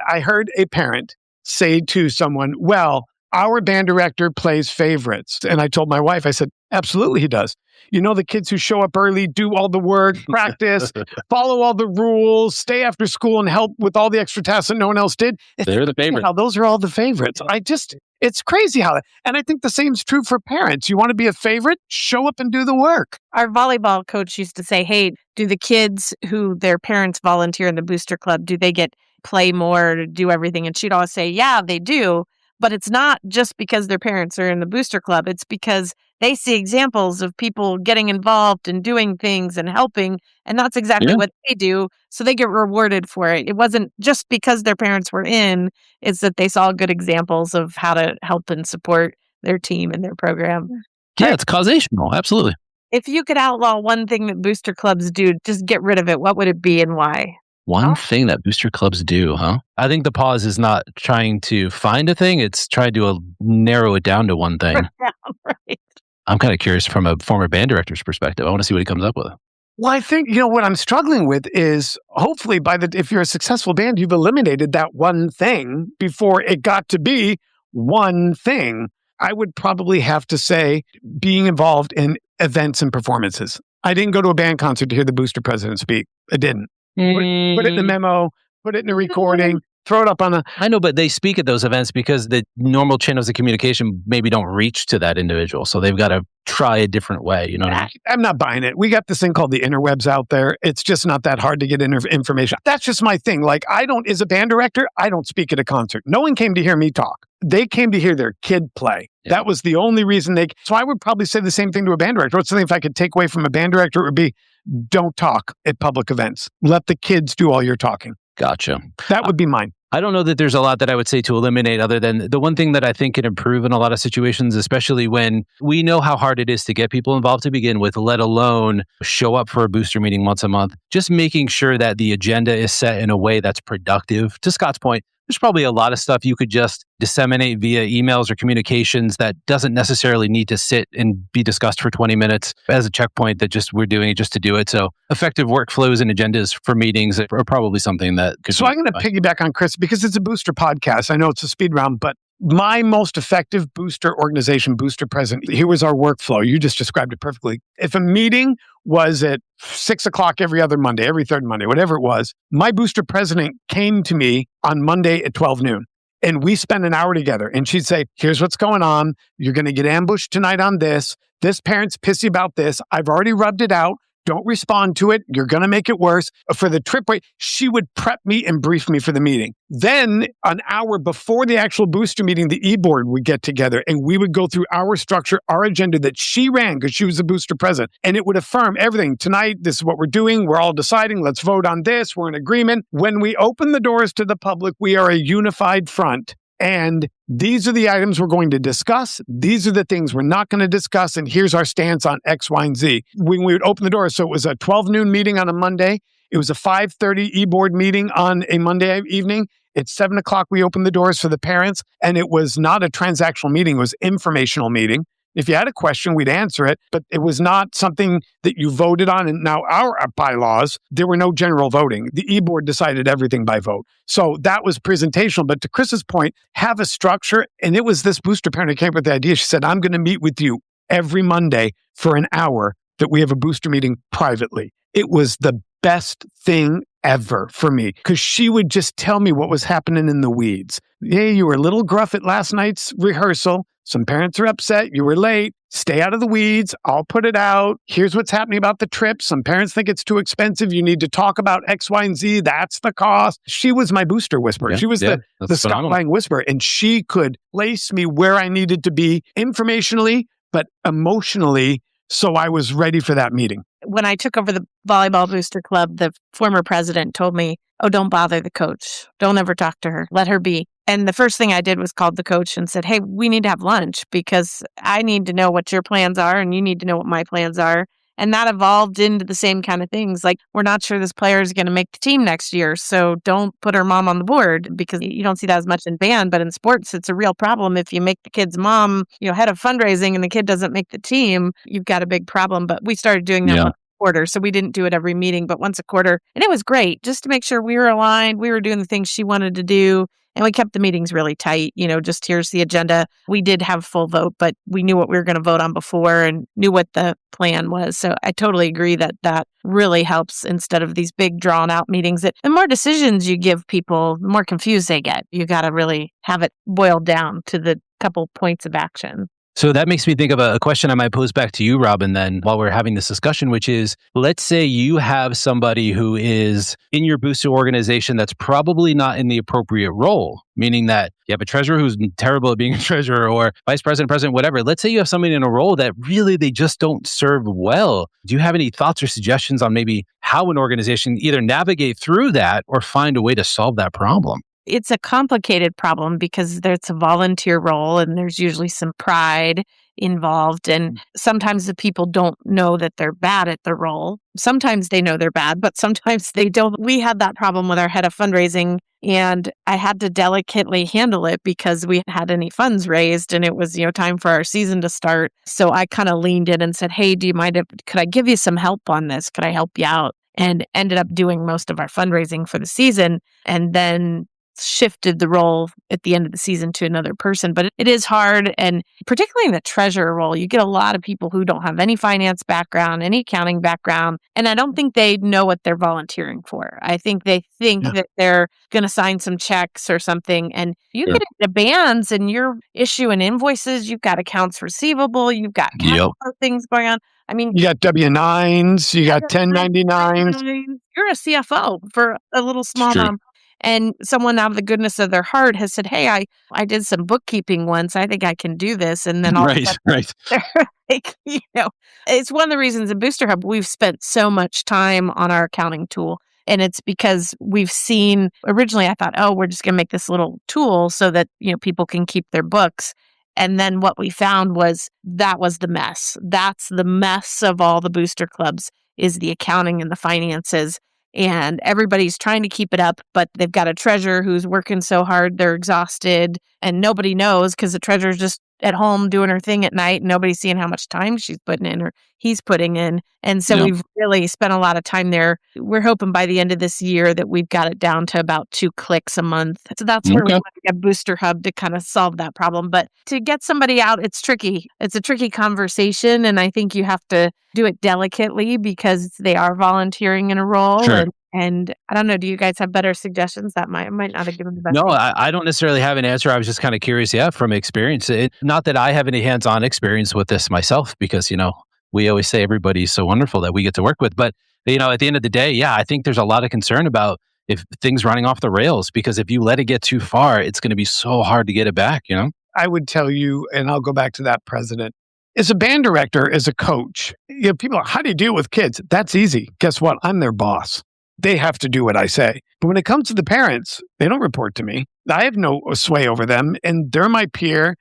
I heard a parent say to someone, well, our band director plays favorites. And I told my wife, I said, absolutely he does. The kids who show up early, do all the work, practice, follow all the rules, stay after school and help with all the extra tasks that no one else did. They're the favorites. Those are all the favorites. It's crazy how that, and I think the same is true for parents. You want to be a favorite? Show up and do the work. Our volleyball coach used to say, hey, do the kids who their parents volunteer in the booster club, do they get play more, do everything? And she'd always say, yeah, they do. But it's not just because their parents are in the booster club. It's because they see examples of people getting involved and doing things and helping. And that's exactly what they do. So they get rewarded for it. It wasn't just because their parents were in, it's that they saw good examples of how to help and support their team and their program. Yeah, it's causational. Absolutely. If you could outlaw one thing that booster clubs do, just get rid of it, what would it be and why? One thing that booster clubs do, huh? I think the pause is not trying to find a thing. It's trying to narrow it down to one thing. Right. I'm kind of curious from a former band director's perspective. I want to see what he comes up with. Well, I think, what I'm struggling with is hopefully if you're a successful band, you've eliminated that one thing before it got to be one thing. I would probably have to say being involved in events and performances. I didn't go to a band concert to hear the booster president speak. I didn't. Put it in a memo, put it in a recording, throw it up on a... I know, but they speak at those events because the normal channels of communication maybe don't reach to that individual. So they've got to try a different way. You know what I mean? I'm not buying it. We got this thing called the interwebs out there. It's just not that hard to get information. That's just my thing. Like, as a band director, I don't speak at a concert. No one came to hear me talk. They came to hear their kid play. Yeah. That was the only reason so I would probably say the same thing to a band director. What's something if I could take away from a band director, it would be, don't talk at public events. Let the kids do all your talking. Gotcha. That would be mine. I don't know that there's a lot that I would say to eliminate other than the one thing that I think can improve in a lot of situations, especially when we know how hard it is to get people involved to begin with, let alone show up for a booster meeting once a month. Just making sure that the agenda is set in a way that's productive. To Scott's point, there's probably a lot of stuff you could just disseminate via emails or communications that doesn't necessarily need to sit and be discussed for 20 minutes as a checkpoint that just we're doing it just to do it. So effective workflows and agendas for meetings are probably something that could... So I'm going to piggyback on Chris because it's a booster podcast. I know it's a speed round, but my most effective booster organization, booster president, here was our workflow. You just described it perfectly. If a meeting was at 6 o'clock every other Monday, every third Monday, whatever it was, my booster president came to me on Monday at 12 noon. And we spent an hour together. And she'd say, here's what's going on. You're going to get ambushed tonight on this. This parent's pissy about this. I've already rubbed it out. Don't respond to it. You're going to make it worse. For the trip, she would prep me and brief me for the meeting. Then an hour before the actual booster meeting, the e-board would get together and we would go through our structure, our agenda that she ran because she was the booster president. And it would affirm everything. Tonight, this is what we're doing. We're all deciding. Let's vote on this. We're in agreement. When we open the doors to the public, we are a unified front. And these are the items we're going to discuss. These are the things we're not going to discuss. And here's our stance on X, Y, and Z. When we would open the doors, so it was a 12 noon meeting on a Monday. It was a 5:30 e-board meeting on a Monday evening. At 7 o'clock, we opened the doors for the parents. And it was not a transactional meeting. It was an informational meeting. If you had a question, we'd answer it, but it was not something that you voted on. And now our bylaws, there were no general voting. The e-board decided everything by vote. So that was presentational. But to Chris's point, have a structure. And it was this booster parent who came up with the idea. She said, I'm going to meet with you every Monday for an hour that we have a booster meeting privately. It was the best thing ever for me because she would just tell me what was happening in the weeds. Hey, you were a little gruff at last night's rehearsal. Some parents are upset. You were late. Stay out of the weeds. I'll put it out. Here's what's happening about the trip. Some parents think it's too expensive. You need to talk about X, Y, and Z. That's the cost. She was my booster whisperer. She was the Scott Lang whisperer. And she could place me where I needed to be informationally, but emotionally. So I was ready for that meeting. When I took over the volleyball booster club, the former president told me, oh, don't bother the coach. Don't ever talk to her. Let her be. And the first thing I did was called the coach and said, hey, we need to have lunch because I need to know what your plans are and you need to know what my plans are. And that evolved into the same kind of things. Like, we're not sure this player is going to make the team next year, so don't put her mom on the board, because you don't see that as much in band, but in sports, it's a real problem. If you make the kid's mom, head of fundraising and the kid doesn't make the team, you've got a big problem. But we started doing that once a quarter, so we didn't do it every meeting, but once a quarter. And it was great just to make sure we were aligned. We were doing the things she wanted to do. And we kept the meetings really tight, just here's the agenda. We did have full vote, but we knew what we were going to vote on before and knew what the plan was. So I totally agree that really helps instead of these big drawn out meetings. The more decisions you give people, the more confused they get. You got to really have it boiled down to the couple points of action. So that makes me think of a question I might pose back to you, Robin, then, while we're having this discussion, which is, let's say you have somebody who is in your booster organization that's probably not in the appropriate role, meaning that you have a treasurer who's terrible at being a treasurer, or vice president, president, whatever. Let's say you have somebody in a role that really they just don't serve well. Do you have any thoughts or suggestions on maybe how an organization either navigate through that or find a way to solve that problem? It's a complicated problem because there's a volunteer role and there's usually some pride involved. And sometimes the people don't know that they're bad at the role. Sometimes they know they're bad, but sometimes they don't. We had that problem with our head of fundraising, and I had to delicately handle it because we hadn't had any funds raised and it was, time for our season to start. So I kind of leaned in and said, hey, do you mind could I give you some help on this? Could I help you out? And ended up doing most of our fundraising for the season. And then shifted the role at the end of the season to another person, but it is hard. And particularly in the treasurer role, you get a lot of people who don't have any finance background, any accounting background. And I don't think they know what they're volunteering for. I think they think that they're going to sign some checks or something. And you get into bands and you're issuing invoices, you've got accounts receivable, you've got cash flow things going on. I mean, you got W-9s, you got 1099s. You're a CFO for a little small nonprofit. And someone out of the goodness of their heart has said, hey, I did some bookkeeping once. I think I can do this. And then all of a sudden, they're like, it's one of the reasons in Booster Hub, we've spent so much time on our accounting tool. And it's because we've seen, originally I thought, we're just going to make this little tool so that, people can keep their books. And then what we found was that was the mess. That's the mess of all the booster clubs, is the accounting and the finances. And everybody's trying to keep it up, but they've got a treasurer who's working so hard, they're exhausted, and nobody knows because the treasurer's just at home doing her thing at night. Nobody's seeing how much time she's putting in or he's putting in. And so we've really spent a lot of time there. We're hoping by the end of this year that we've got it down to about 2 clicks a month. So that's where we want to get Booster Hub to kind of solve that problem. But to get somebody out, it's tricky. It's a tricky conversation. And I think you have to do it delicately because they are volunteering in a role. Sure. And I don't know, do you guys have better suggestions? That might not have given the best. No, I don't necessarily have an answer. I was just kind of curious, from experience. Not that I have any hands-on experience with this myself, because, we always say everybody's so wonderful that we get to work with. But, at the end of the day, I think there's a lot of concern about if things running off the rails, because if you let it get too far, it's going to be so hard to get it back, I would tell you, and I'll go back to that president, as a band director, as a coach, people are, how do you deal with kids? That's easy. Guess what? I'm their boss. They have to do what I say. But when it comes to the parents, they don't report to me. I have no sway over them, and they're my peer.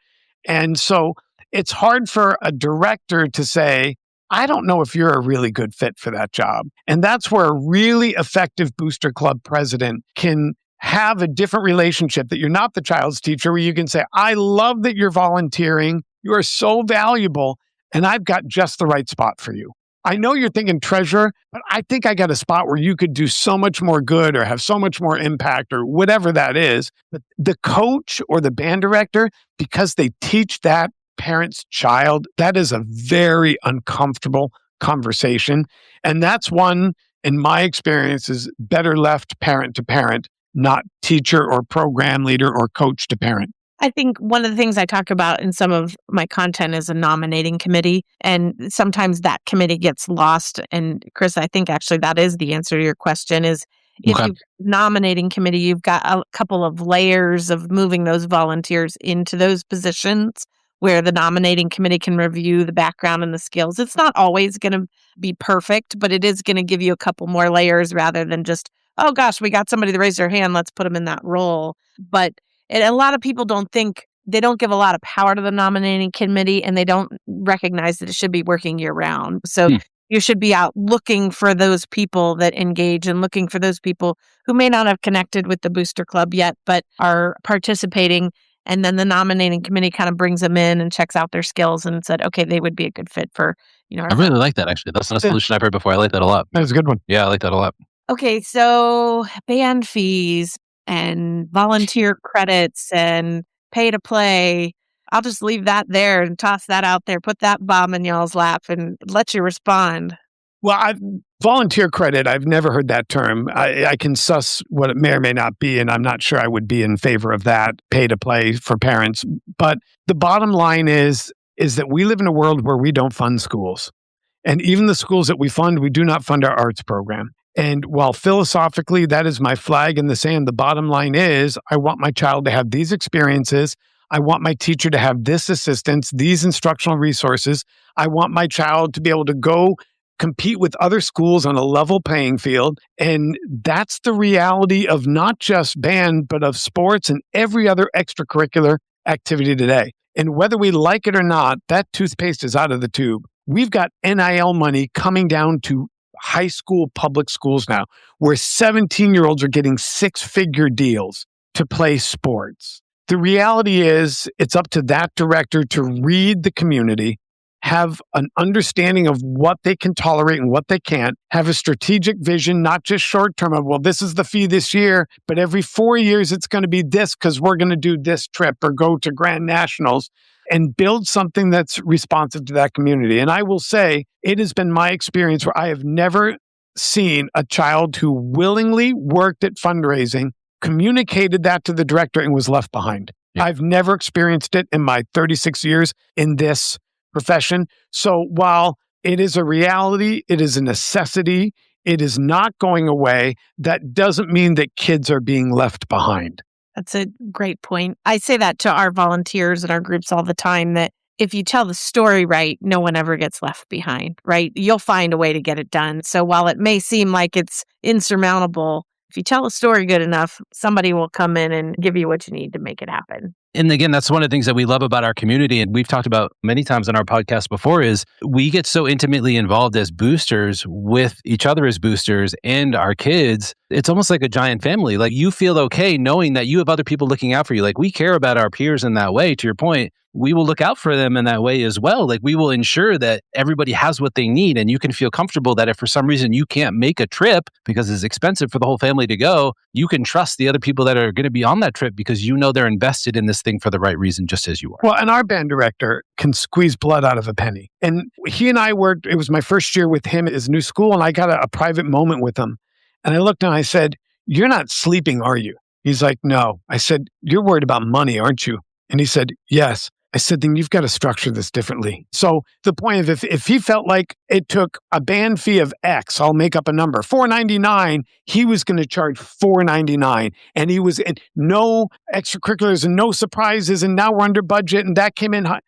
And so it's hard for a director to say, I don't know if you're a really good fit for that job. And that's where a really effective booster club president can have a different relationship, that you're not the child's teacher, where you can say, I love that you're volunteering. You are so valuable, and I've got just the right spot for you. I know you're thinking treasurer, but I think I got a spot where you could do so much more good or have so much more impact or whatever that is. But the coach or the band director, because they teach that parent's child, that is a very uncomfortable conversation. And that's one, in my experience, is better left parent to parent, not teacher or program leader or coach to parent. I think one of the things I talk about in some of my content is a nominating committee, and sometimes that committee gets lost. And Chris, I think actually that is the answer to your question, is if you've nominating committee, you've got a couple of layers of moving those volunteers into those positions where the nominating committee can review the background and the skills. It's not always going to be perfect, but it is going to give you a couple more layers rather than just, oh gosh, we got somebody to raise their hand, let's put them in that role. But a lot of people don't give a lot of power to the nominating committee, and they don't recognize that it should be working year round. So you should be out looking for those people that engage and looking for those people who may not have connected with the Booster Club yet, but are participating. And then the nominating committee kind of brings them in and checks out their skills and said, okay, they would be a good fit for, I really like that, actually. That's not a solution I've heard before. I like that a lot. That's a good one. Yeah, I like that a lot. Okay, so band fees and volunteer credits and pay to play. I'll just leave that there and toss that out there, put that bomb in y'all's lap and let you respond. Well, volunteer credit, I've never heard that term. I can suss what it may or may not be, and I'm not sure I would be in favor of that, pay to play for parents. But the bottom line is that we live in a world where we don't fund schools. And even the schools that we fund, we do not fund our arts program. And while philosophically that is my flag in the sand, the bottom line is I want my child to have these experiences. I want my teacher to have this assistance, these instructional resources. I want my child to be able to go compete with other schools on a level playing field. And that's the reality of not just band, but of sports and every other extracurricular activity today. And whether we like it or not, that toothpaste is out of the tube. We've got NIL money coming down to high school public schools now, where 17-year-olds are getting 6-figure deals to play sports. The reality is it's up to that director to read the community, have an understanding of what they can tolerate and what they can't, have a strategic vision, not just short term of, well, this is the fee this year, but every 4 years it's going to be this because we're going to do this trip or go to Grand Nationals, and build something that's responsive to that community. And I will say, it has been my experience where I have never seen a child who willingly worked at fundraising, communicated that to the director, and was left behind. Yeah. I've never experienced it in my 36 years in this profession. So while it is a reality, it is a necessity, it is not going away, that doesn't mean that kids are being left behind. That's a great point. I say that to our volunteers and our groups all the time, that if you tell the story right, no one ever gets left behind, right? You'll find a way to get it done. So while it may seem like it's insurmountable, if you tell a story good enough, somebody will come in and give you what you need to make it happen. And again, that's one of the things that we love about our community, and we've talked about many times on our podcast before, is we get so intimately involved as boosters with each other as boosters and our kids. It's almost like a giant family. Like, you feel okay knowing that you have other people looking out for you. Like, we care about our peers in that way. To your point, we will look out for them in that way as well. Like, we will ensure that everybody has what they need, and you can feel comfortable that if for some reason you can't make a trip because it's expensive for the whole family to go, you can trust the other people that are going to be on that trip because you know they're invested in this thing for the right reason, just as you are. Well, and our band director can squeeze blood out of a penny. And he and I worked, it was my first year with him at his new school, and I got a private moment with him. And I looked and I said, "You're not sleeping, are you?" He's like, "No." I said, "You're worried about money, aren't you?" And he said, "Yes." I said, "Then you've got to structure this differently." So the point of, if he felt like it took a band fee of X, I'll make up a number, $4.99, he was going to charge $4.99. And he was in no extracurriculars and no surprises. And now we're under budget. And that came in high.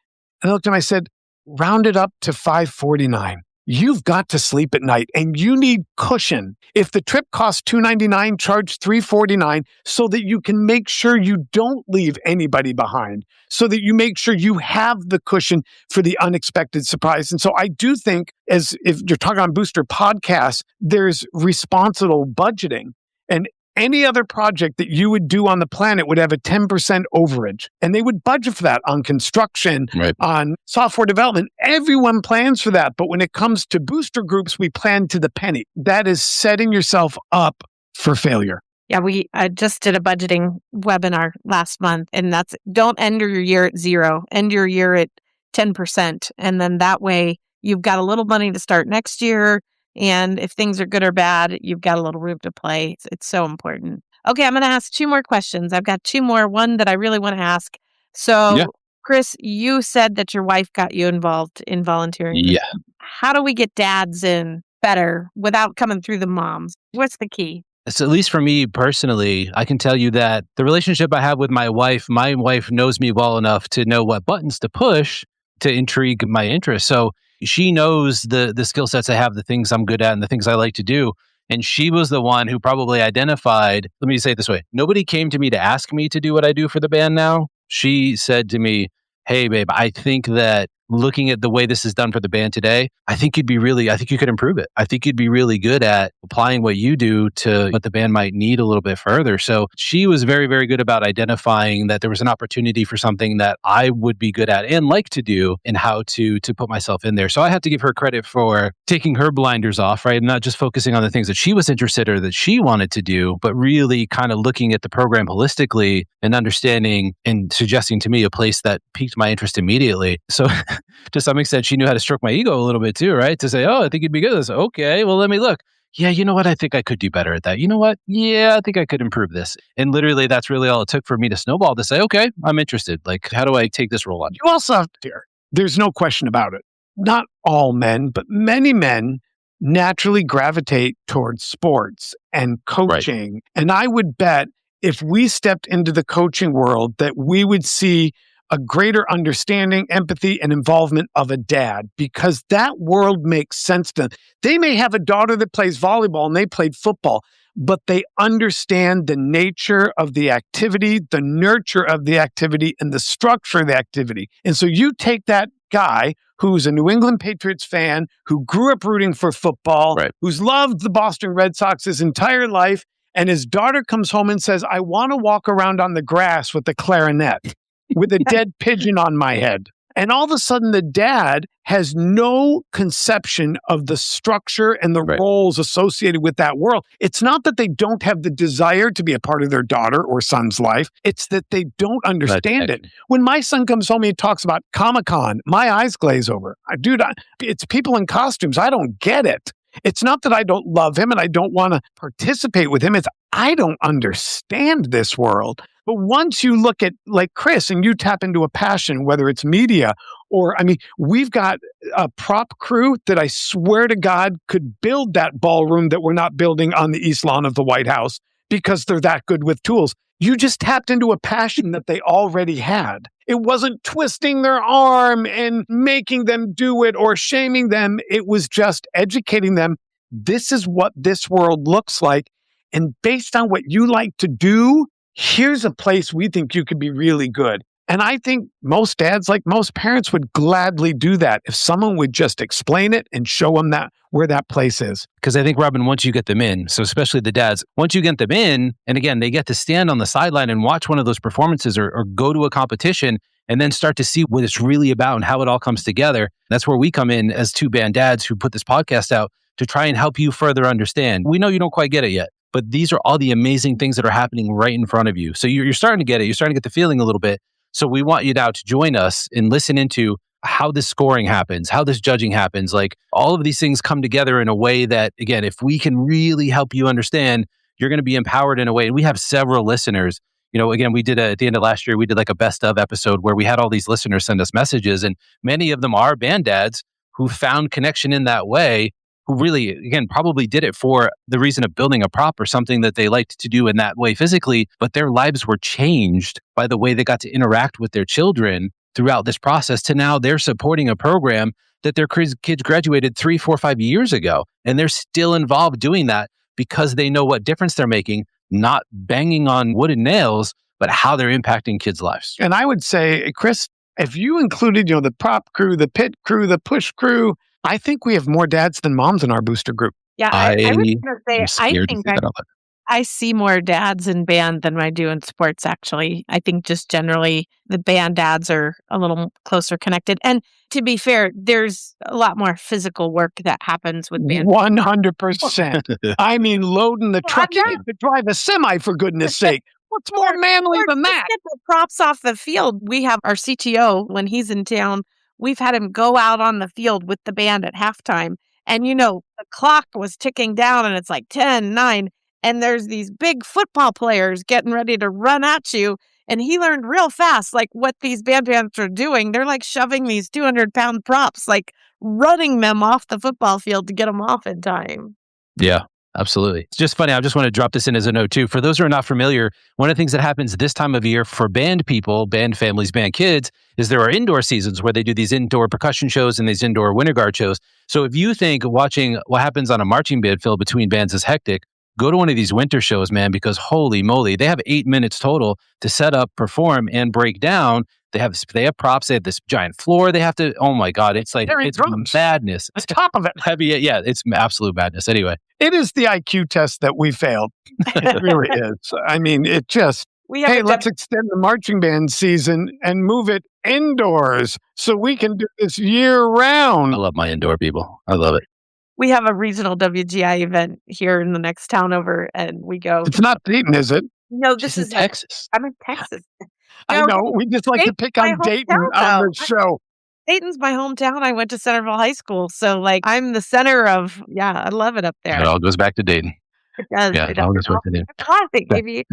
And I looked at him, I said, "Round it up to $5.49. You've got to sleep at night and you need cushion. If the trip costs $2.99, charge $3.49 so that you can make sure you don't leave anybody behind, so that you make sure you have the cushion for the unexpected surprise." And so I do think, as if you're talking on Booster podcasts, there's responsible budgeting. And any other project that you would do on the planet would have a 10% overage. And they would budget for that on construction, right, on software development. Everyone plans for that. But when it comes to booster groups, we plan to the penny. That is setting yourself up for failure. Yeah, we just did a budgeting webinar last month, and that's, don't end your year at zero, end your year at 10%. And then that way you've got a little money to start next year. And if things are good or bad, you've got a little room to play. It's so important. Okay, I'm going to ask 2 more questions. I've got 2 more, one that I really want to ask. So, yeah. Chris, you said that your wife got you involved in volunteering. Yeah. How do we get dads in better without coming through the moms? What's the key? So at least for me personally, I can tell you that the relationship I have with my wife knows me well enough to know what buttons to push to intrigue my interest. So she knows the skill sets I have, the things I'm good at, and the things I like to do. And she was the one who probably identified, let me say it this way, nobody came to me to ask me to do what I do for the band now. She said to me, "Hey, babe, I think that looking at the way this is done for the band today, I think you could improve it. I think you'd be really good at applying what you do to what the band might need a little bit further." So she was very, very good about identifying that there was an opportunity for something that I would be good at and like to do, and how to put myself in there. So I have to give her credit for taking her blinders off, right? And not just focusing on the things that she was interested or that she wanted to do, but really kind of looking at the program holistically and understanding and suggesting to me a place that piqued my interest immediately. So to some extent, she knew how to stroke my ego a little bit too, right? To say, "Oh, I think you'd be good at this." Okay, well, let me look. Yeah, you know what? I think I could do better at that. You know what? Yeah, I think I could improve this. And literally, that's really all it took for me to snowball to say, "Okay, I'm interested. Like, how do I take this role on?" You also have to, there's no question about it. Not all men, but many men naturally gravitate towards sports and coaching. Right. And I would bet if we stepped into the coaching world that we would see a greater understanding, empathy, and involvement of a dad, because that world makes sense to them. They may have a daughter that plays volleyball and they played football, but they understand the nature of the activity, the nurture of the activity, and the structure of the activity. And so you take that guy who's a New England Patriots fan, who grew up rooting for football, right, who's loved the Boston Red Sox his entire life, and his daughter comes home and says, "I want to walk around on the grass with a clarinet with a dead pigeon on my head." And all of a sudden, the dad has no conception of the structure and the roles associated with that world. It's not that they don't have the desire to be a part of their daughter or son's life. It's that they don't understand it. When my son comes home and he talks about Comic-Con, my eyes glaze over. Dude, it's people in costumes. I don't get it. It's not that I don't love him and I don't want to participate with him. It's I don't understand this world. But once you look at like Chris and you tap into a passion, whether it's media or, we've got a prop crew that I swear to God could build that ballroom that we're not building on the East Lawn of the White House because they're that good with tools. You just tapped into a passion that they already had. It wasn't twisting their arm and making them do it or shaming them. It was just educating them. This is what this world looks like. And based on what you like to do, here's a place we think you could be really good. And I think most dads, like most parents, would gladly do that if someone would just explain it and show them that where that place is. Because I think, Robin, once you get them in, so especially the dads, once you get them in, and again, they get to stand on the sideline and watch one of those performances or go to a competition and then start to see what it's really about and how it all comes together. That's where we come in as two band dads who put this podcast out to try and help you further understand. We know you don't quite get it yet, but these are all the amazing things that are happening right in front of you. So you're starting to get it. You're starting to get the feeling a little bit. So we want you now to join us and listen into how this scoring happens, how this judging happens. Like all of these things come together in a way that, again, if we can really help you understand, you're going to be empowered in a way. And we have several listeners. Again, we did at the end of last year, we did like a best of episode where we had all these listeners send us messages, and many of them are band dads who found connection in that way, who really, again, probably did it for the reason of building a prop or something that they liked to do in that way physically, but their lives were changed by the way they got to interact with their children throughout this process to now they're supporting a program that their kids graduated 3, 4, 5 years ago. And they're still involved doing that because they know what difference they're making, not banging on wooden nails, but how they're impacting kids' lives. And I would say, Chris, if you included, the prop crew, the pit crew, the push crew, I think we have more dads than moms in our booster group. Yeah, I was going to say, I think I see more dads in band than I do in sports, actually. I think just generally the band dads are a little closer connected. And to be fair, there's a lot more physical work that happens with band. 100%. Loading the truck. You have to drive a semi, for goodness sake. What's more manly than that? Get the props off the field. We have our CTO, when he's in town, we've had him go out on the field with the band at halftime. And, the clock was ticking down and it's like 10, 9. And there's these big football players getting ready to run at you. And he learned real fast, like what these band dads are doing. They're like shoving these 200-pound props, like running them off the football field to get them off in time. Yeah, absolutely. It's just funny. I just want to drop this in as a note too. For those who are not familiar, one of the things that happens this time of year for band people, band families, band kids, is there are indoor seasons where they do these indoor percussion shows and these indoor winter guard shows. So if you think watching what happens on a marching band field between bands is hectic, go to one of these winter shows, man, because holy moly, they have 8 minutes total to set up, perform, and break down. They have props. They have this giant floor. They have to, oh my God, it's like, it's madness. On top of it. Heavy. Yeah, it's absolute madness. Anyway. It is the IQ test that we failed. It really is. Let's extend the marching band season and move it indoors so we can do this year round. I love my indoor people. I love it. We have a regional WGI event here in the next town over, and we go. It's not Dayton, is it? No, this is Texas. I'm in Texas. I know. We just like to pick on Dayton on the show. Dayton's my hometown. I went to Centerville High School. So, I'm the center of, I love it up there. It all goes back to Dayton. It does. Yeah, it all goes back to Dayton. Classic, baby.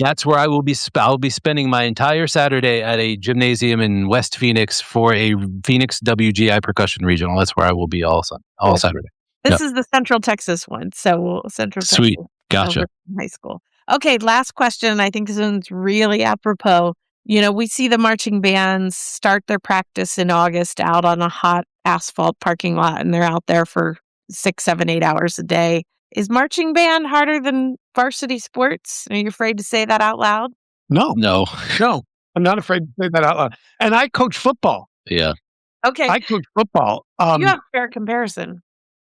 That's where I will be. I'll be spending my entire Saturday at a gymnasium in West Phoenix for a Phoenix WGI percussion regional. That's where I will be all Saturday. This is the Central Texas one. So Central Texas. Sweet. Gotcha. High school. Okay, last question. I think this one's really apropos. We see the marching bands start their practice in August out on a hot asphalt parking lot, and they're out there for 6, 7, 8 hours a day. Is marching band harder than varsity sports? Are you afraid to say that out loud? No. No. I'm not afraid to say that out loud. And I coach football. Yeah. Okay. I coach football. You have a fair comparison.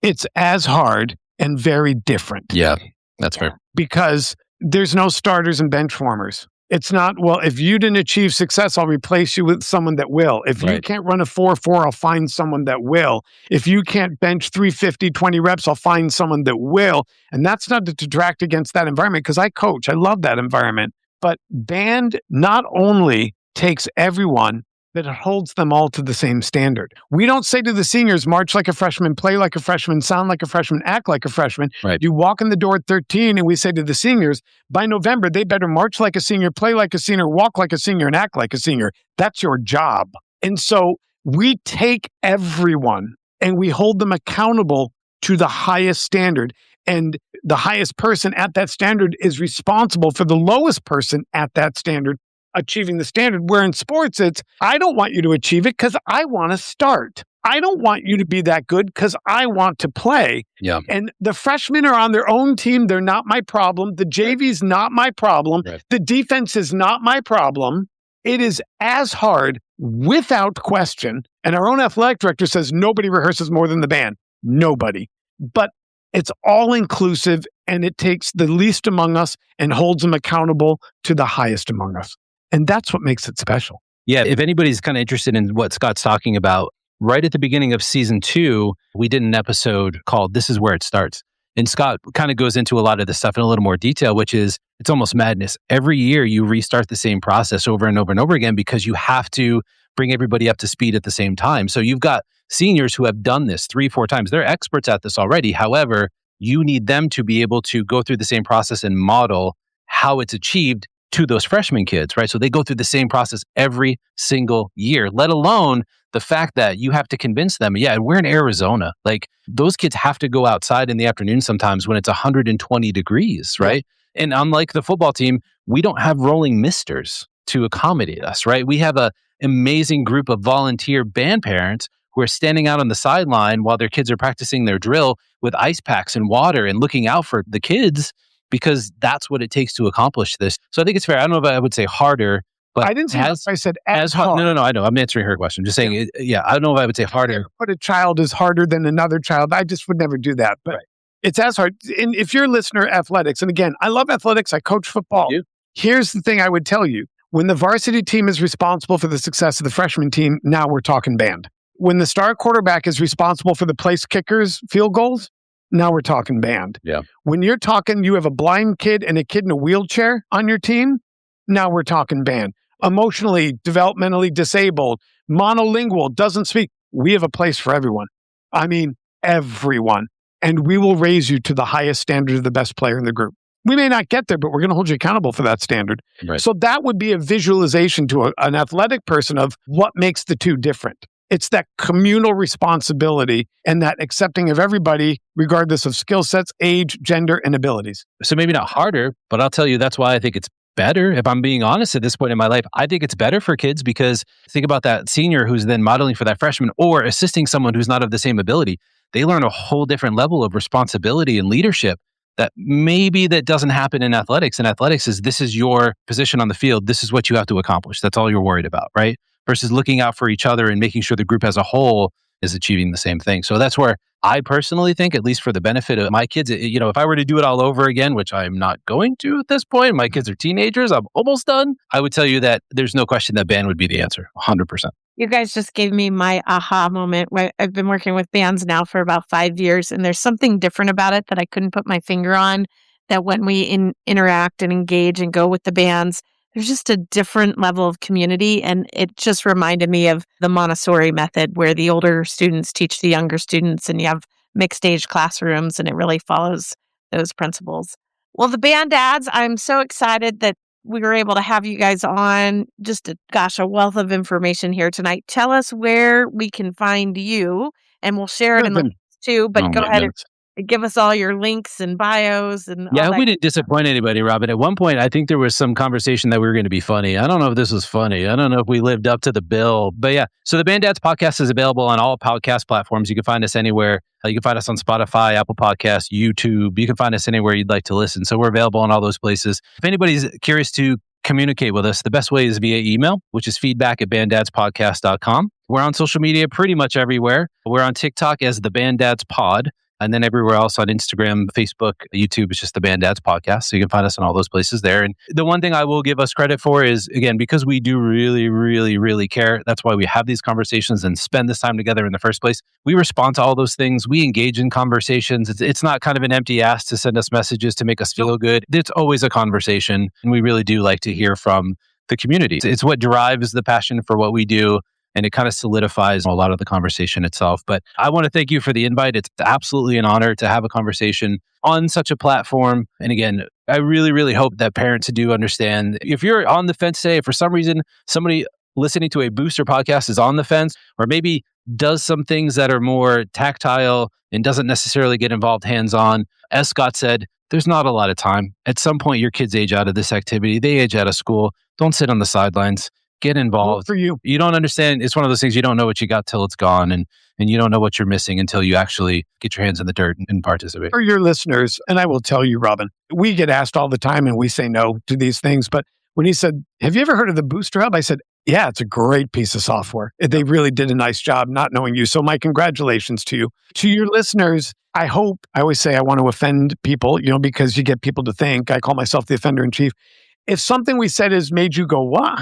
It's as hard and very different. Yeah, that's fair. Because there's no starters and bench warmers. It's not, well, if you didn't achieve success, I'll replace you with someone that will. If you can't run a 4.4, I'll find someone that will. If you can't bench 350, 20 reps, I'll find someone that will. And that's not to detract against that environment, because I coach. I love that environment. But band not only takes everyone, but it holds them all to the same standard. We don't say to the seniors, march like a freshman, play like a freshman, sound like a freshman, act like a freshman. Right. You walk in the door at 13 and we say to the seniors, by November, they better march like a senior, play like a senior, walk like a senior, and act like a senior. That's your job. And so we take everyone and we hold them accountable to the highest standard. And the highest person at that standard is responsible for the lowest person at that standard achieving the standard. Where in sports, it's, I don't want you to achieve it because I want to start. I don't want you to be that good because I want to play. Yeah. And the freshmen are on their own team. They're not my problem. The JV's not my problem. Right. The defense is not my problem. It is as hard, without question. And our own athletic director says nobody rehearses more than the band. Nobody. But it's all inclusive, and it takes the least among us and holds them accountable to the highest among us. And that's what makes it special. Yeah. If anybody's kind of interested in what Scott's talking about, right at the beginning of season 2, we did an episode called This Is Where It Starts. And Scott kind of goes into a lot of this stuff in a little more detail, which is, it's almost madness. Every year you restart the same process over and over and over again, because you have to bring everybody up to speed at the same time. So you've got seniors who have done this 3-4 times. They're experts at this already. However, you need them to be able to go through the same process and model how it's achieved to those freshman kids, right? So they go through the same process every single year, let alone the fact that you have to convince them. Yeah, we're in Arizona. Like, those kids have to go outside in the afternoon sometimes when it's 120 degrees, right? Yeah. And unlike the football team, we don't have rolling misters to accommodate us, right? We have an amazing group of volunteer band parents who are standing out on the sideline while their kids are practicing their drill with ice packs and water and looking out for the kids, because that's what it takes to accomplish this. So I think it's fair. I don't know if I would say harder, but I didn't say that. I said as hard. No, I know. I'm answering her question. I'm just saying, I don't know if I would say harder. Put a child is harder than another child. I just would never do that. But it's as hard. And if you're a listener, athletics, and again, I love athletics. I coach football. Here's the thing I would tell you. When the varsity team is responsible for the success of the freshman team, now we're talking band. When the star quarterback is responsible for the place kickers' field goals, now we're talking band. Yeah. When you're talking, you have a blind kid and a kid in a wheelchair on your team, now we're talking band. Emotionally, developmentally disabled, monolingual, doesn't speak. We have a place for everyone. I mean, everyone. And we will raise you to the highest standard of the best player in the group. We may not get there, but we're going to hold you accountable for that standard. Right. So that would be a visualization to an athletic person of what makes the two different. It's that communal responsibility and that accepting of everybody, regardless of skill sets, age, gender, and abilities. So maybe not harder, but I'll tell you, that's why I think it's better. If I'm being honest at this point in my life, I think it's better for kids, because think about that senior who's then modeling for that freshman or assisting someone who's not of the same ability. They learn a whole different level of responsibility and leadership that maybe that doesn't happen in athletics. And athletics is, this is your position on the field. This is what you have to accomplish. That's all you're worried about, right? Versus looking out for each other and making sure the group as a whole is achieving the same thing. So that's where I personally think, at least for the benefit of my kids, if I were to do it all over again, which I'm not going to at this point, my kids are teenagers, I'm almost done, I would tell you that there's no question that band would be the answer, 100%. You guys just gave me my aha moment. I've been working with bands now for about 5 years, and there's something different about it that I couldn't put my finger on, that when we interact and engage and go with the bands, there's just a different level of community. And it just reminded me of the Montessori method, where the older students teach the younger students, and you have mixed age classrooms, and it really follows those principles. Well, the band dads, I'm so excited that we were able to have you guys on. Just a wealth of information here tonight. Tell us where we can find you, and we'll share it in the links too. But go ahead and give us all your links and bios and all that. We didn't disappoint anybody, Robin. At one point, I think there was some conversation that we were going to be funny. I don't know if this was funny. I don't know if we lived up to the bill. But yeah, so the Band Dads podcast is available on all podcast platforms. You can find us anywhere. You can find us on Spotify, Apple Podcasts, YouTube. You can find us anywhere you'd like to listen. So we're available in all those places. If anybody's curious to communicate with us, the best way is via email, which is feedback@banddadspodcast.com. We're on social media pretty much everywhere. We're on TikTok as the Band Dads Pod. And then everywhere else on Instagram, Facebook, YouTube, it's just the Band Dads Podcast. So you can find us in all those places there. And the one thing I will give us credit for is, again, because we do really, really, really care. That's why we have these conversations and spend this time together in the first place. We respond to all those things. We engage in conversations. It's not kind of an empty ass to send us messages to make us feel good. It's always a conversation. And we really do like to hear from the community. It's what drives the passion for what we do. And it kind of solidifies a lot of the conversation itself. But I want to thank you for the invite. It's absolutely an honor to have a conversation on such a platform. And again, I really, really hope that parents do understand, if you're on the fence today, if for some reason somebody listening to a Booster podcast is on the fence, or maybe does some things that are more tactile and doesn't necessarily get involved hands-on, as Scott said, there's not a lot of time. At some point, your kids age out of this activity. They age out of school. Don't sit on the sidelines. Get involved. For you. You don't understand. It's one of those things you don't know what you got till it's gone. And you don't know what you're missing until you actually get your hands in the dirt and participate. For your listeners, and I will tell you, Robin, we get asked all the time and we say no to these things. But when he said, have you ever heard of the Booster Hub? I said, yeah, it's a great piece of software. They really did a nice job not knowing you. So my congratulations to you. To your listeners, I always say I want to offend people, because you get people to think. I call myself the offender in chief. If something we said has made you go, what?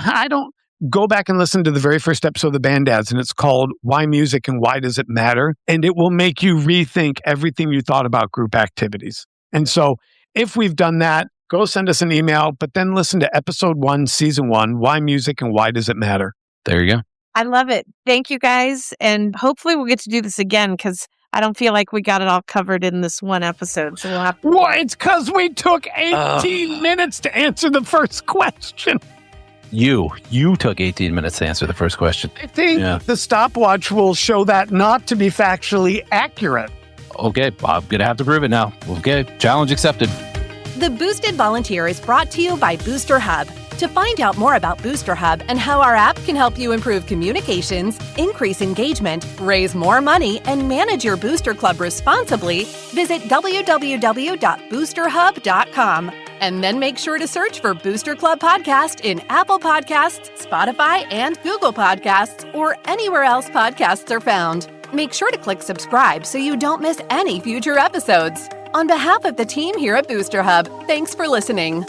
Go back and listen to the very first episode of the Band Dads, and it's called Why Music and Why Does It Matter? And it will make you rethink everything you thought about group activities. And so if we've done that, go send us an email, but then listen to episode 1, season 1, Why Music and Why Does It Matter? There you go. I love it. Thank you guys. And hopefully we'll get to do this again because I don't feel like we got it all covered in this one episode. So we'll have to. Well, it's because we took 18 minutes to answer the first question. You took 18 minutes to answer the first question. I think the stopwatch will show that not to be factually accurate. Okay, I'm going to have to prove it now. Okay, challenge accepted. The Boosted Volunteer is brought to you by Booster Hub. To find out more about Booster Hub and how our app can help you improve communications, increase engagement, raise more money, and manage your Booster Club responsibly, visit www.boosterhub.com. And then make sure to search for Booster Club Podcast in Apple Podcasts, Spotify, and Google Podcasts, or anywhere else podcasts are found. Make sure to click subscribe so you don't miss any future episodes. On behalf of the team here at Booster Hub, thanks for listening.